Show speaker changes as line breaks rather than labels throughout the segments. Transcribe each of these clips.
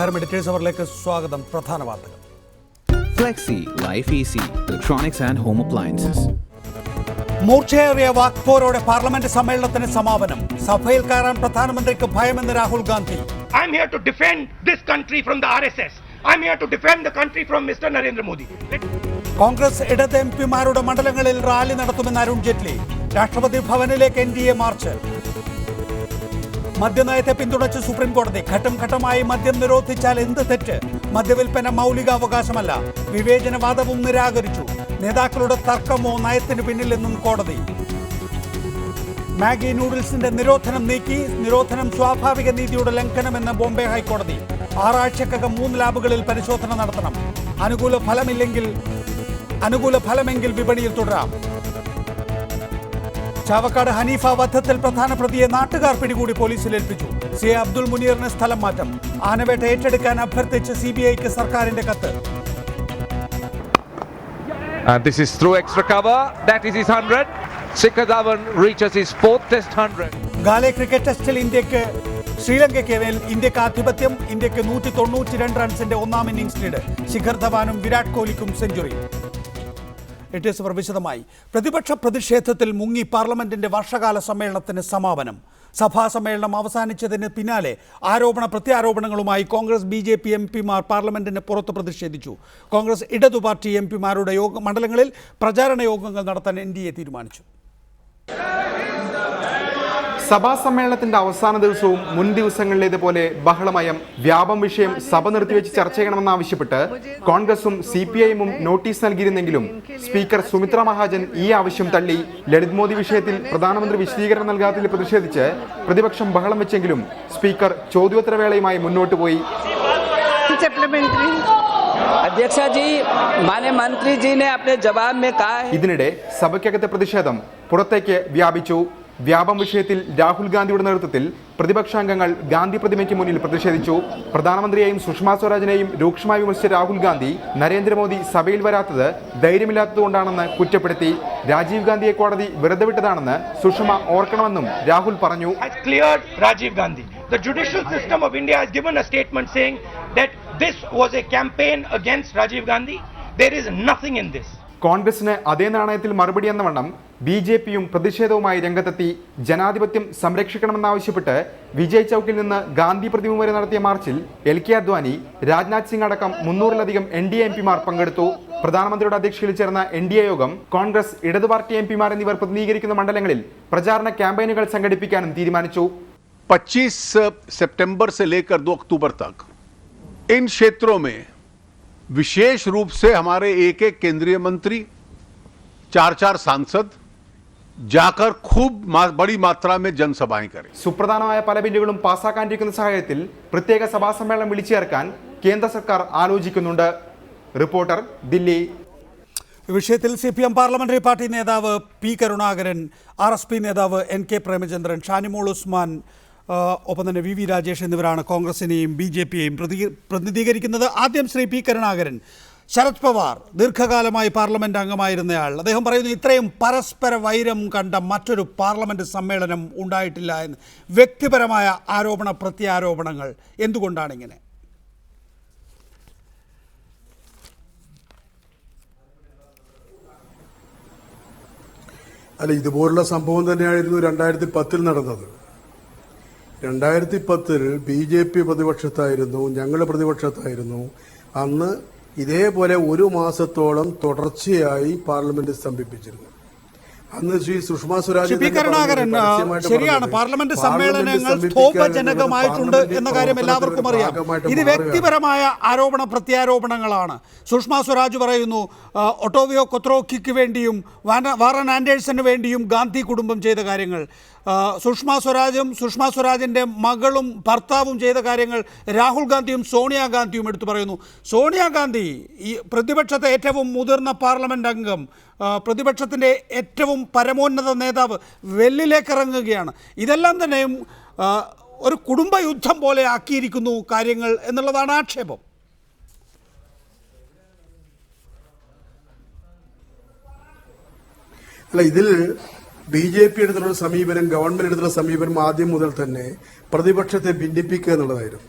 നമസ്കാരം. എഡിറ്റേഴ്സ് അവറിലേക്ക് സ്വാഗതം. പ്രധാന വാർത്തകൾ.
Flexi, Life Easy, Electronics and Home Appliances.
മൂർച്ചയേറിയ വാക്പോരോടെ പാർലമെന്റ് സമ്മേളനത്തിന് സമാപനം. സഭയിൽ കയറാൻ പ്രധാനമന്ത്രിക്ക് ഭയമെന്ന് Rahul Gandhi.
I am here to defend this country from the RSS. I am here to defend the country from Mr. Narendra Modi.
Congress ഇടത് എംപിമാരുടെ മണ്ഡലങ്ങളിൽ റാലി നടത്തുമെന്ന് അരുൺ ജെയ്റ്റ്ലി. രാഷ്ട്രപതി ഭവനിലേക്ക് NDA മാർച്ച്. മദ്യനയത്തെ പിന്തുണച്ച് സുപ്രീം കോടതി. ഘട്ടം ഘട്ടമായി മദ്യം നിരോധിച്ചാൽ എന്ത് തെറ്റ്? മദ്യവിൽപ്പന മൗലികാവകാശമല്ല. വിവേചനവാദവും നിരാകരിച്ചു. നേതാക്കളുടെ തർക്കമോ നയത്തിന് പിന്നിലെന്നും കോടതി. മാഗി നൂഡിൽസിന്റെ നിരോധനം നീക്കി. നിരോധനം സ്വാഭാവിക നീതിയുടെ ലംഘനമെന്ന് ബോംബെ ഹൈക്കോടതി. 6 ആഴ്ചക്കകം 3 ലാബുകളിൽ പരിശോധന നടത്തണം. അനുകൂല ഫലമെങ്കിൽ വിപണിയിൽ തുടരാം. ചാവക്കാട് ഹനീഫ വധത്തിൽ പ്രധാന പ്രതിയെ നാട്ടുകാർ പിടികൂടി പോലീസിൽ ഏൽപ്പിച്ചു. CA അബ്ദുൾ മുനീറിന് സ്ഥലം മാറ്റം. ആനവേട്ട ഏറ്റെടുക്കാൻ അഭ്യർത്ഥിച്ച് CBIക്ക് സർക്കാരിന്റെ കത്ത്.
And this is through extra cover. That is his 100. Shikhar Dhawan reaches his 4th Test 100.
Galle cricket ടെസ്റ്റിൽ ശ്രീലങ്കയ്ക്ക് മേൽ ഇന്ത്യക്ക് ആധിപത്യം. ഇന്ത്യക്ക് 192 റൺസിന്റെ ഒന്നാം ഇന്നിംഗ്സ് ലീഡ്. ശിഖർ ധവാനും വിരാട് കോഹ്ലിക്കും സെഞ്ചുറി. വിശദമായി. പ്രതിപക്ഷ പ്രതിഷേധത്തിൽ മുങ്ങി പാർലമെന്റിന്റെ വർഷകാല സമ്മേളനത്തിന് സമാപനം. സഭാ സമ്മേളനം അവസാനിച്ചതിന് പിന്നാലെ ആരോപണ പ്രത്യാരോപണങ്ങളുമായി കോൺഗ്രസ് BJP എംപിമാർ പാർലമെന്റിന് പുറത്ത് പ്രതിഷേധിച്ചു. കോൺഗ്രസ് ഇടതു പാർട്ടി എംപിമാരുടെ മണ്ഡലങ്ങളിൽ പ്രചാരണ യോഗങ്ങൾ നടത്താൻ NDA തീരുമാനിച്ചു.
സഭാ സമ്മേളനത്തിന്റെ അവസാന ദിവസവും മുൻ ദിവസങ്ങളിലേതുപോലെ ബഹളമയം. വ്യാപം വിഷയം സഭ നിർത്തിവെച്ച് ചർച്ച ചെയ്യണമെന്നാവശ്യപ്പെട്ട് കോൺഗ്രസും CPIയും നോട്ടീസ് നൽകിയിരുന്നെങ്കിലും സ്പീക്കർ സുമിത്ര മഹാജൻ ഈ ആവശ്യം തള്ളി. ലളിത് മോദി വിഷയത്തിൽ പ്രധാനമന്ത്രി വിശദീകരണം നൽകാത്തതിൽ പ്രതിഷേധിച്ച് പ്രതിപക്ഷം ബഹളം വെച്ചെങ്കിലും സ്പീക്കർ ചോദ്യോത്തരവേളയുമായി മുന്നോട്ട് പോയി. ഇതിനിടെ സഭയ്ക്കകത്തെ പ്രതിഷേധം പുറത്തേക്ക് വ്യാപിച്ചു. വ്യാപം വിഷയത്തിൽ രാഹുൽ ഗാന്ധിയുടെ നേതൃത്വത്തിൽ പ്രതിപക്ഷാംഗങ്ങൾ ഗാന്ധി പ്രതിമയ്ക്ക് മുന്നിൽ പ്രതിഷേധിച്ചു. പ്രധാനമന്ത്രിയെയും സുഷമ സ്വരാജിനെയും രൂക്ഷമായി വിമർശിച്ച രാഹുൽ ഗാന്ധി നരേന്ദ്രമോദി സഭയിൽ വരാത്തത് ധൈര്യമില്ലാത്തതുകൊണ്ടാണെന്ന് കുറ്റപ്പെടുത്തി. രാജീവ് ഗാന്ധിയെ കോടതി വെറുതെ വിട്ടതാണെന്ന് സുഷമ ഓർക്കണമെന്നും രാഹുൽ പറഞ്ഞു.
The judicial system of India has given a statement saying that this was a campaign against Rajiv Gandhi. There is nothing in this.
കോൺഗ്രസിന് അതേ നാണയത്തിൽ മറുപടി എന്ന വണ്ണം BJPയും പ്രതിഷേധവുമായി രംഗത്തെത്തി. ജനാധിപത്യം സംരക്ഷിക്കണമെന്നാവശ്യപ്പെട്ട് വിജയ് ചൌക്കിൽ നിന്ന് ഗാന്ധി പ്രതിമ വരെ നടത്തിയ മാർച്ചിൽ LK അദ്വാനി, രാജ്നാഥ് സിംഗ് അടക്കം 300-ലധികം NDA എംപിമാർ പങ്കെടുത്തു. പ്രധാനമന്ത്രിയുടെ അധ്യക്ഷതയിൽ ചേർന്ന NDA യോഗം കോൺഗ്രസ് ഇടതു പാർട്ടി എംപിമാർ എന്നിവർ പ്രതിനിധീകരിക്കുന്ന മണ്ഡലങ്ങളിൽ പ്രചാരണ ക്യാമ്പയിനുകൾ സംഘടിപ്പിക്കാനും തീരുമാനിച്ചു.
25 सितंबर से लेकर 2 अक्टूबर तक इन क्षेत्रों में विशेष रूप से हमारे एक केंद्रीय मंत्री, 4 सांसद जाकर खूब बड़ी मात्रा में जनसभाएं करें.
സുപ്രധാനമായ പല ബില്ലുകളും പാസ്സാക്കാനിരിക്കുന്ന സാഹചര്യത്തിൽ പ്രത്യേക സഭാ സമ്മേളനം വിളിച്ചു ചേർക്കാൻ കേന്ദ്ര സർക്കാർ ആലോചിക്കുന്നുണ്ട്. റിപ്പോർട്ടർ, ദില്ലി.
വിഷയത്തിൽ CPM പാർലമെന്ററി പാർട്ടി നേതാവ് P കരുണാകരൻ, RSP നേതാവ് NK പ്രേമചന്ദ്രൻ, ഷാനിമോൾ ഉസ്മാൻ, ഒപ്പം തന്നെ VV രാജേഷ് എന്നിവരാണ് കോൺഗ്രസിനെയും BJPയെയും പ്രതിനിധീകരിക്കുന്നത്. ആദ്യം ശ്രീ P കരുണാകരൻ. ശരത് പവാർ ദീർഘകാലമായി പാർലമെന്റ് അംഗമായിരുന്നയാൾ. അദ്ദേഹം പറയുന്നു ഇത്രയും പരസ്പര വൈരം കണ്ട മറ്റൊരു പാർലമെന്റ് സമ്മേളനം ഉണ്ടായിട്ടില്ല എന്ന്. വ്യക്തിപരമായ ആരോപണ പ്രത്യാരോപണങ്ങൾ എന്തുകൊണ്ടാണ് ഇങ്ങനെ?
അല്ല, ഇതുപോലുള്ള സംഭവം തന്നെയായിരുന്നു 2010 നടന്നത്. 2010 BJP പ്രതിപക്ഷത്തായിരുന്നു, ഞങ്ങൾ പ്രതിപക്ഷത്തായിരുന്നു. അന്ന് ഇതേപോലെ 1 മാസത്തോളം തുടർച്ചയായി പാർലമെന്റ് സ്തംഭിപ്പിച്ചിരുന്നു. അന്ന് ശ്രീ സുഷമ സ്വരാജ്
ശരിയാണ്, പാർലമെന്റ് സമ്മേളനങ്ങൾ ക്ഷോഭജനകമായിട്ടുണ്ട് എന്ന കാര്യം എല്ലാവർക്കും അറിയാം. ഇത് വ്യക്തിപരമായ ആരോപണ പ്രത്യാരോപണങ്ങളാണ്. സുഷമ സ്വരാജ് പറയുന്നു ഒട്ടോവിയോ കൊത്രോക്കിക്ക് വേണ്ടിയും വാറൻ ആൻഡേഴ്സന് വേണ്ടിയും ഗാന്ധി കുടുംബം ചെയ്ത കാര്യങ്ങൾ, സുഷമ സ്വരാജിൻ്റെ മകളും ഭർത്താവും ചെയ്ത കാര്യങ്ങൾ രാഹുൽ ഗാന്ധിയും സോണിയാഗാന്ധിയും എടുത്തു പറയുന്നു. സോണിയാഗാന്ധി ഈ പ്രതിപക്ഷത്തെ ഏറ്റവും മുതിർന്ന പാർലമെന്റ് അംഗം, പ്രതിപക്ഷത്തിൻ്റെ ഏറ്റവും പരമോന്നത നേതാവ് വെല്ലിലേക്ക് ഇറങ്ങുകയാണ്. ഇതെല്ലാം തന്നെയും ഒരു കുടുംബ യുദ്ധം പോലെ ആക്കിയിരിക്കുന്നു കാര്യങ്ങൾ എന്നുള്ളതാണ് ആക്ഷേപം.
അല്ല, ഇതിൽ BJP എടുത്തുള്ള സമീപനം, ഗവൺമെന്റ് എടുത്തുള്ള സമീപനം ആദ്യം മുതൽ തന്നെ പ്രതിപക്ഷത്തെ ഭിന്നിപ്പിക്കുക എന്നുള്ളതായിരുന്നു.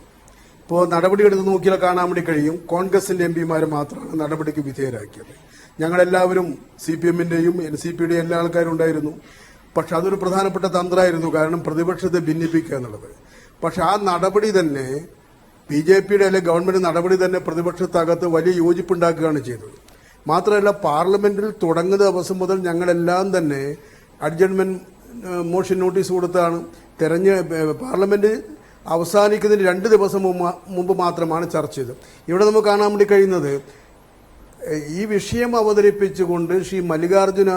ഇപ്പോൾ നടപടിയെടുത്ത് നോക്കിയാൽ കാണാൻ വേണ്ടി കഴിയും കോൺഗ്രസിന്റെ എംപിമാരെ മാത്രമാണ് നടപടിക്ക് വിധേയരാക്കിയത്. ഞങ്ങളെല്ലാവരും CPM-ന്റെയും NCPയുടെയും എല്ലാ ആൾക്കാരും ഉണ്ടായിരുന്നു. പക്ഷെ അതൊരു പ്രധാനപ്പെട്ട തന്ത്രമായിരുന്നു, കാരണം പ്രതിപക്ഷത്തെ ഭിന്നിപ്പിക്കുക എന്നുള്ളത്. പക്ഷെ ആ നടപടി തന്നെ BJPയുടെ അല്ലെങ്കിൽ ഗവൺമെന്റ് നടപടി തന്നെ പ്രതിപക്ഷത്തകത്ത് വലിയ യോജിപ്പുണ്ടാക്കുകയാണ് ചെയ്തത്. മാത്രമല്ല, പാർലമെന്റിൽ തുടങ്ങുന്ന ദിവസം മുതൽ ഞങ്ങളെല്ലാം തന്നെ അഡ്ജർമെന്റ് മോഷൻ നോട്ടീസ് കൊടുത്താണ്. പാർലമെന്റ് അവസാനിക്കുന്നതിന് 2 ദിവസം മുമ്പ് മാത്രമാണ് ചർച്ച ചെയ്തത്. ഇവിടെ നമുക്ക് കാണാൻ വേണ്ടി കഴിയുന്നത്, ഈ വിഷയം അവതരിപ്പിച്ചുകൊണ്ട് ശ്രീ മല്ലികാർജുന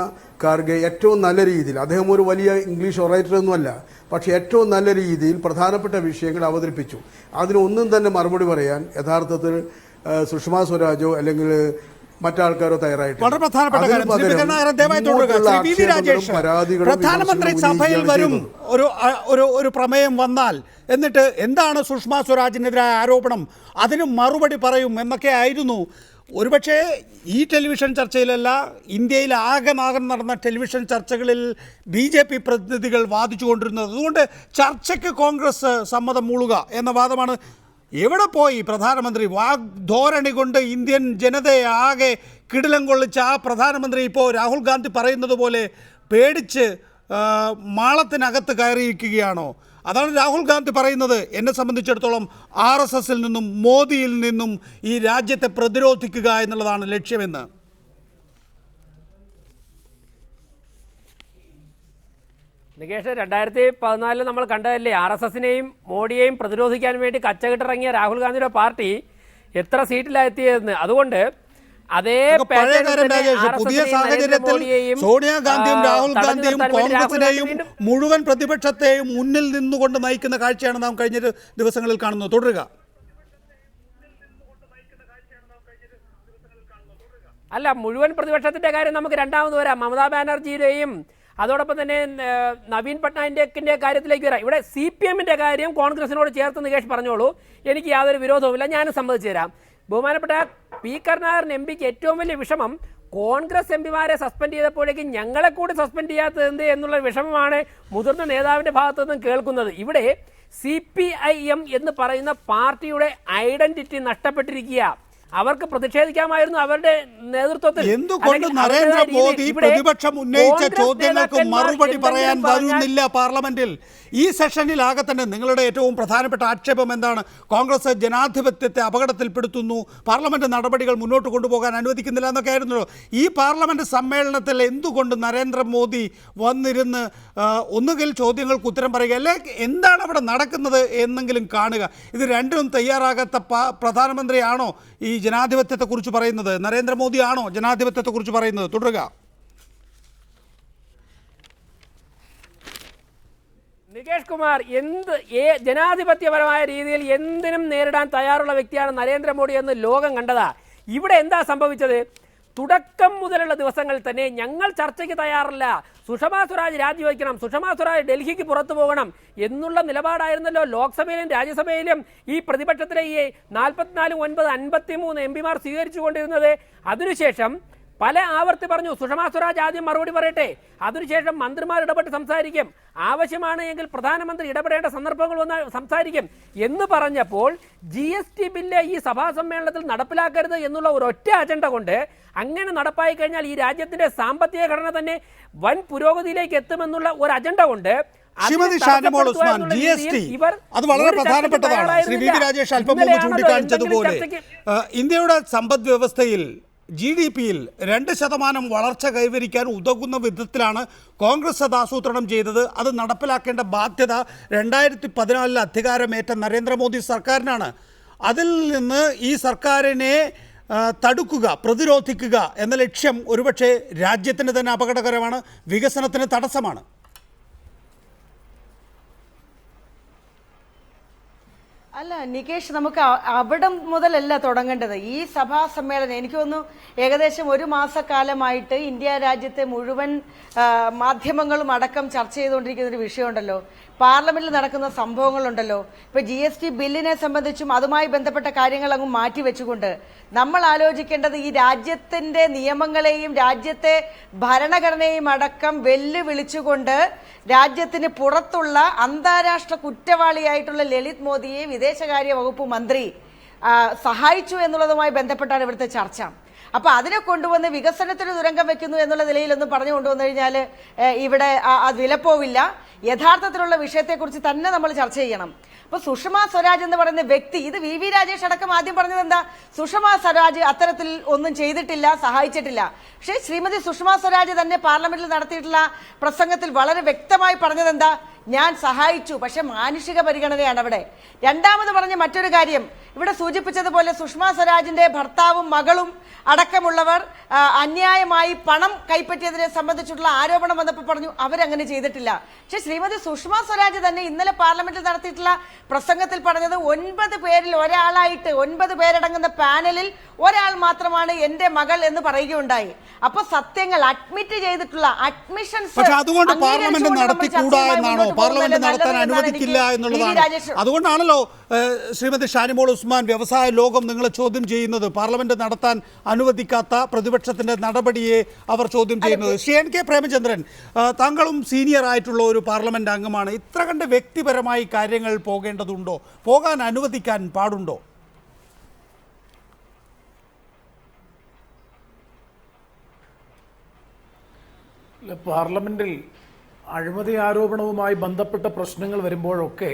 ഖാർഗെ ഏറ്റവും നല്ല രീതിയിൽ, അദ്ദേഹം ഒരു വലിയ ഇംഗ്ലീഷ് ഒറേറ്ററൊന്നുമല്ല, പക്ഷെ ഏറ്റവും നല്ല രീതിയിൽ പ്രധാനപ്പെട്ട വിഷയങ്ങൾ അവതരിപ്പിച്ചു. അതിനൊന്നും തന്നെ മറുപടി പറയാൻ യഥാർത്ഥത്തിൽ സുഷമാ സ്വരാജോ അല്ലെങ്കിൽ മറ്റാൾക്കാരോ തയ്യാറായിട്ടില്ല.
വളരെ പ്രധാനപ്പെട്ട കാര്യം പ്രധാനമന്ത്രി സഭയിൽ വരും ഒരു പ്രമേയം വന്നാൽ എന്നിട്ട് എന്താണ് സുഷമാ സ്വരാജിനെതിരായ ആരോപണം, അതിന് മറുപടി പറയും എന്നൊക്കെ ആയിരുന്നു ഒരുപക്ഷെ ഈ ടെലിവിഷൻ ചർച്ചയിലല്ല, ഇന്ത്യയിൽ ആകെ നടന്ന ടെലിവിഷൻ ചർച്ചകളിൽ BJP പ്രതിനിധികൾ വാദിച്ചുകൊണ്ടിരുന്നത്. അതുകൊണ്ട് ചർച്ചയ്ക്ക് കോൺഗ്രസ് സമ്മതം മൂളുക എന്ന വാദമാണ്. എവിടെ പോയി പ്രധാനമന്ത്രി? വാഗ്ധോരണി കൊണ്ട് ഇന്ത്യൻ ജനതയെ ആകെ കിടിലം കൊള്ളിച്ച ആ പ്രധാനമന്ത്രി ഇപ്പോൾ രാഹുൽ ഗാന്ധി പറയുന്നത് പോലെ പേടിച്ച് മാളത്തിനകത്ത് കയറിയിരിക്കുകയാണോ? അതാണ് രാഹുൽ ഗാന്ധി പറയുന്നത്. എന്നെ സംബന്ധിച്ചിടത്തോളം RSSൽ നിന്നും മോദിയിൽ നിന്നും ഈ രാജ്യത്തെ പ്രതിരോധിക്കുക എന്നുള്ളതാണ് ലക്ഷ്യമെന്ന്.
നികേഷ്, 2014 നമ്മൾ കണ്ടതല്ലേ, RSSനെയും മോഡിയെയും പ്രതിരോധിക്കാൻ വേണ്ടി കച്ചകെട്ടിറങ്ങിയ രാഹുൽ ഗാന്ധിയുടെ പാർട്ടി എത്ര സീറ്റിലെത്തിയതെന്ന്. അതുകൊണ്ട് അതേ
പുതിയ സാഹചര്യത്തിൽ സോണിയാഗാന്ധിയും രാഹുൽ ഗാന്ധിയും കോൺഗ്രസിനെയും മുഴുവൻ പ്രതിപക്ഷത്തെയും മുന്നിൽ നിന്നുകൊണ്ട് നയിക്കുന്ന കാഴ്ചയാണ് നാം കഴിഞ്ഞ ദിവസങ്ങളിൽ കാണുന്നത്. തുടരുക.
അല്ല, മുഴുവൻ പ്രതിപക്ഷത്തിന്റെ കാര്യം നമുക്ക് രണ്ടാമത് വരാം. മമതാ ബാനർജിയുടെയും അതോടൊപ്പം തന്നെ നവീൻ പട്നായിക്കിന്റെ കാര്യത്തിലേക്ക് വരാം. ഇവിടെ CPM-ന്റെ കാര്യം കോൺഗ്രസിനോട് ചേർത്ത് നികേഷ് പറഞ്ഞോളൂ, എനിക്ക് യാതൊരു വിരോധവുമില്ല, ഞാനും സമ്മതിച്ചു തരാം. ബഹുമാനപ്പെട്ട P. കരുണാകരൻ MPക്ക് ഏറ്റവും വലിയ വിഷമം കോൺഗ്രസ് MPമാരെ സസ്പെൻഡ് ചെയ്തപ്പോഴേക്കും ഞങ്ങളെ കൂടി സസ്പെൻഡ് ചെയ്യാത്തത് എന്ത് എന്നുള്ള വിഷമമാണ് മുതിർന്ന നേതാവിന്റെ ഭാഗത്തു നിന്നും കേൾക്കുന്നത്. ഇവിടെ CPIM എന്ന് പറയുന്ന പാർട്ടിയുടെ ഐഡന്റിറ്റി നഷ്ടപ്പെട്ടിരിക്കുക. അവർക്ക് പ്രതിഷേധിക്കാമായിരുന്നു അവരുടെ നേതൃത്വത്തിൽ.
എന്തുകൊണ്ട് നരേന്ദ്രമോദി പ്രതിപക്ഷം ഉന്നയിച്ച ചോദ്യങ്ങൾക്ക് മറുപടി പറയാൻ വരുന്നില്ല പാർലമെന്റിൽ? ഈ സെഷനിലാകെ തന്നെ നിങ്ങളുടെ ഏറ്റവും പ്രധാനപ്പെട്ട ആക്ഷേപം എന്താണ്? കോൺഗ്രസ് ജനാധിപത്യത്തെ അപകടത്തിൽപ്പെടുത്തുന്നു, പാർലമെന്റ് നടപടികൾ മുന്നോട്ട് കൊണ്ടുപോകാൻ അനുവദിക്കുന്നില്ല എന്നൊക്കെ ആയിരുന്നല്ലോ. ഈ പാർലമെന്റ് സമ്മേളനത്തിൽ എന്തുകൊണ്ട് നരേന്ദ്രമോദി വന്നിരുന്ന് ഒന്നുകിൽ ചോദ്യങ്ങൾക്ക് ഉത്തരം പറയുക, അല്ലെ എന്താണ് അവിടെ നടക്കുന്നത് എന്നെങ്കിലും കാണുക? ഇത് രണ്ടിനും തയ്യാറാകാത്ത പ്രധാനമന്ത്രിയാണോ ഈ ജനാധിപത്യത്തെക്കുറിച്ച് പറയുന്നത്? നരേന്ദ്രമോദിയാണോ ജനാധിപത്യത്തെക്കുറിച്ച് പറയുന്നത്? തുടരുക.
നികേഷ് കുമാർ, ജനാധിപത്യപരമായ രീതിയിൽ എന്തിനും നേരിടാൻ തയ്യാറുള്ള വ്യക്തിയാണ് നരേന്ദ്രമോദി എന്ന് ലോകം കണ്ടതാ. ഇവിടെ എന്താ സംഭവിച്ചത്? തുടക്കം മുതലുള്ള ദിവസങ്ങളിൽ തന്നെ ഞങ്ങൾ ചർച്ചയ്ക്ക് തയ്യാറല്ല, സുഷമാ സ്വരാജ് രാജിവെക്കണം, സുഷമാ സ്വരാജ് ഡൽഹിക്ക് പുറത്തു പോകണം എന്നുള്ള നിലപാടായിരുന്നല്ലോ ലോക്സഭയിലും രാജ്യസഭയിലും ഈ പ്രതിപക്ഷത്തിലെ ഈ 44, 9, 53 MPമാർ സ്വീകരിച്ചുകൊണ്ടിരുന്നത്. അതിനുശേഷം പല ആവർത്തി പറഞ്ഞു സുഷമാ സ്വരാജ് ആദ്യം മറുപടി പറയട്ടെ, അതിനുശേഷം മന്ത്രിമാർ ഇടപെട്ട് സംസാരിക്കും, ആവശ്യമാണ് എങ്കിൽ പ്രധാനമന്ത്രി ഇടപെടേണ്ട സന്ദർഭങ്ങൾ വന്ന് സംസാരിക്കും എന്ന് പറഞ്ഞപ്പോൾ GST ബില്ല് ഈ സഭാ സമ്മേളനത്തിൽ നടപ്പിലാക്കരുത് എന്നുള്ള ഒരൊറ്റ അജണ്ട കൊണ്ട് അങ്ങനെ നടപ്പായി കഴിഞ്ഞാൽ ഈ രാജ്യത്തിന്റെ സാമ്പത്തിക ഘടന തന്നെ വൻ പുരോഗതിയിലേക്ക് എത്തുമെന്നുള്ള ഒരു അജണ്ട കൊണ്ട്
ശ്രീമതി ഷാനിമോൾ ഉസ്മാൻ, GST അത് വളരെ പ്രധാനപ്പെട്ടതാണ്. ശ്രീ VV രാജേഷ് അല്പം മുമ്പ് ചൂണ്ടിക്കാണിച്ചതുപോലെ ഇന്ത്യയുടെ സമ്പദ് വ്യവസ്ഥയിൽ GDP-യിൽ 2% വളർച്ച കൈവരിക്കാൻ ഉതകുന്ന വിധത്തിലാണ് കോൺഗ്രസ് അത് ആസൂത്രണം ചെയ്തത്. അത് നടപ്പിലാക്കേണ്ട ബാധ്യത 2014 അധികാരമേറ്റ നരേന്ദ്രമോദി സർക്കാരിനാണ്. അതിൽ നിന്ന് ഈ സർക്കാരിനെ തടുക്കുക, പ്രതിരോധിക്കുക എന്ന ലക്ഷ്യം ഒരുപക്ഷെ രാജ്യത്തിന് തന്നെ അപകടകരമാണ്, വികസനത്തിന് തടസ്സമാണ്.
അല്ല നികേഷ്, നമുക്ക് അവിടെ മുതലല്ല തുടങ്ങേണ്ടത്. ഈ സഭാ സമ്മേളനം എനിക്ക് തോന്നുന്നു ഏകദേശം 1 മാസക്കാലമായിട്ട് ഇന്ത്യ രാജ്യത്തെ മുഴുവൻ മാധ്യമങ്ങളും അടക്കം ചർച്ച ചെയ്തുകൊണ്ടിരിക്കുന്ന ഒരു വിഷയമുണ്ടല്ലോ, പാർലമെന്റിൽ നടക്കുന്ന സംഭവങ്ങളുണ്ടല്ലോ. ഇപ്പൊ GST ബില്ലിനെ സംബന്ധിച്ചും അതുമായി ബന്ധപ്പെട്ട കാര്യങ്ങൾ അങ്ങ് മാറ്റിവെച്ചുകൊണ്ട് നമ്മൾ ആലോചിക്കേണ്ടത് ഈ രാജ്യത്തിന്റെ നിയമങ്ങളെയും രാജ്യത്തെ ഭരണഘടനയും അടക്കം വെല്ലുവിളിച്ചുകൊണ്ട് രാജ്യത്തിന് പുറത്തുള്ള അന്താരാഷ്ട്ര കുറ്റവാളിയായിട്ടുള്ള ലളിത് മോദിയെ വിദേശകാര്യ വകുപ്പ് മന്ത്രി സഹായിച്ചു എന്നുള്ളതുമായി ബന്ധപ്പെട്ടാണ് ഇവിടുത്തെ ചർച്ച. അപ്പൊ അതിനെ കൊണ്ടുവന്ന് വികസനത്തിന് തുരങ്കം വെക്കുന്നു എന്നുള്ള നിലയിലൊന്നും പറഞ്ഞു കൊണ്ടുവന്നു കഴിഞ്ഞാൽ ഇവിടെ അത് വിലപ്പോവില്ല. യഥാർത്ഥത്തിലുള്ള വിഷയത്തെക്കുറിച്ച് തന്നെ നമ്മൾ ചർച്ച ചെയ്യണം. അപ്പൊ സുഷമ സ്വരാജ് എന്ന് പറയുന്ന വ്യക്തി, ഇത് വി രാജേഷ് അടക്കം ആദ്യം പറഞ്ഞത് എന്താ, സുഷമ സ്വരാജ് അത്തരത്തിൽ ഒന്നും ചെയ്തിട്ടില്ല, സഹായിച്ചിട്ടില്ല. പക്ഷേ ശ്രീമതി സുഷമ സ്വരാജ് തന്നെ പാർലമെന്റിൽ നടത്തിയിട്ടുള്ള പ്രസംഗത്തിൽ വളരെ വ്യക്തമായി പറഞ്ഞത് എന്താ, ഞാൻ സഹായിച്ചു, പക്ഷെ മാനുഷിക പരിഗണനയാണ് അവിടെ. രണ്ടാമത് പറഞ്ഞ മറ്റൊരു കാര്യം, ഇവിടെ സൂചിപ്പിച്ചതുപോലെ സുഷമ സ്വരാജിന്റെ ഭർത്താവും മകളും അടക്കമുള്ളവർ അന്യായമായി പണം കൈപ്പറ്റിയതിനെ സംബന്ധിച്ചിട്ടുള്ള ആരോപണം വന്നപ്പോൾ പറഞ്ഞു അവരങ്ങനെ ചെയ്തിട്ടില്ല. പക്ഷെ ശ്രീമതി സുഷമ സ്വരാജ് തന്നെ ഇന്നലെ പാർലമെന്റിൽ നടത്തിയിട്ടുള്ള പ്രസംഗത്തിൽ പറഞ്ഞത് 9 പേരിൽ ഒരാളായിട്ട് 9 പേരടങ്ങുന്ന പാനലിൽ ഒരാൾ മാത്രമാണ് എന്റെ മകൾ എന്ന് പറയുകയുണ്ടായി. അപ്പൊ സത്യങ്ങൾ അഡ്മിറ്റ് ചെയ്തിട്ടുള്ള അഡ്മിഷൻസ്,
പക്ഷെ അതുകൊണ്ട് പാർലമെന്റ് നടത്തിക്കൂടാ എന്നാണോ, പാർലമെന്റ് നടത്താൻ അനുവദിക്കില്ല എന്നുള്ളതാണ്. അതുകൊണ്ടാണല്ലോ ശ്രീമതി ഷാനിമോൾ ഉസ്മാൻ വ്യവസായ ലോകം നിങ്ങളെ ചോദ്യം ചെയ്യുന്നത്, പാർലമെന്റ് നടത്താൻ അനുവദിക്കാത്ത പ്രതിപക്ഷത്തിന്റെ നടപടിയെ അവർ ചോദ്യം ചെയ്യുന്നത്. ശ്രീ എൻ കെ പ്രേമചന്ദ്രൻ, താങ്കളും സീനിയർ ആയിട്ടുള്ള ഒരു പാർലമെന്റ് അംഗമാണ്. ഇത്ര കണ്ട് വ്യക്തിപരമായി കാര്യങ്ങൾ പോകേണ്ടതുണ്ടോ, പോകാൻ അനുവദിക്കാൻ പാടുണ്ടോ?
പാർലമെന്റിൽ അഴിമതി ആരോപണവുമായി ബന്ധപ്പെട്ട പ്രശ്നങ്ങൾ വരുമ്പോഴൊക്കെ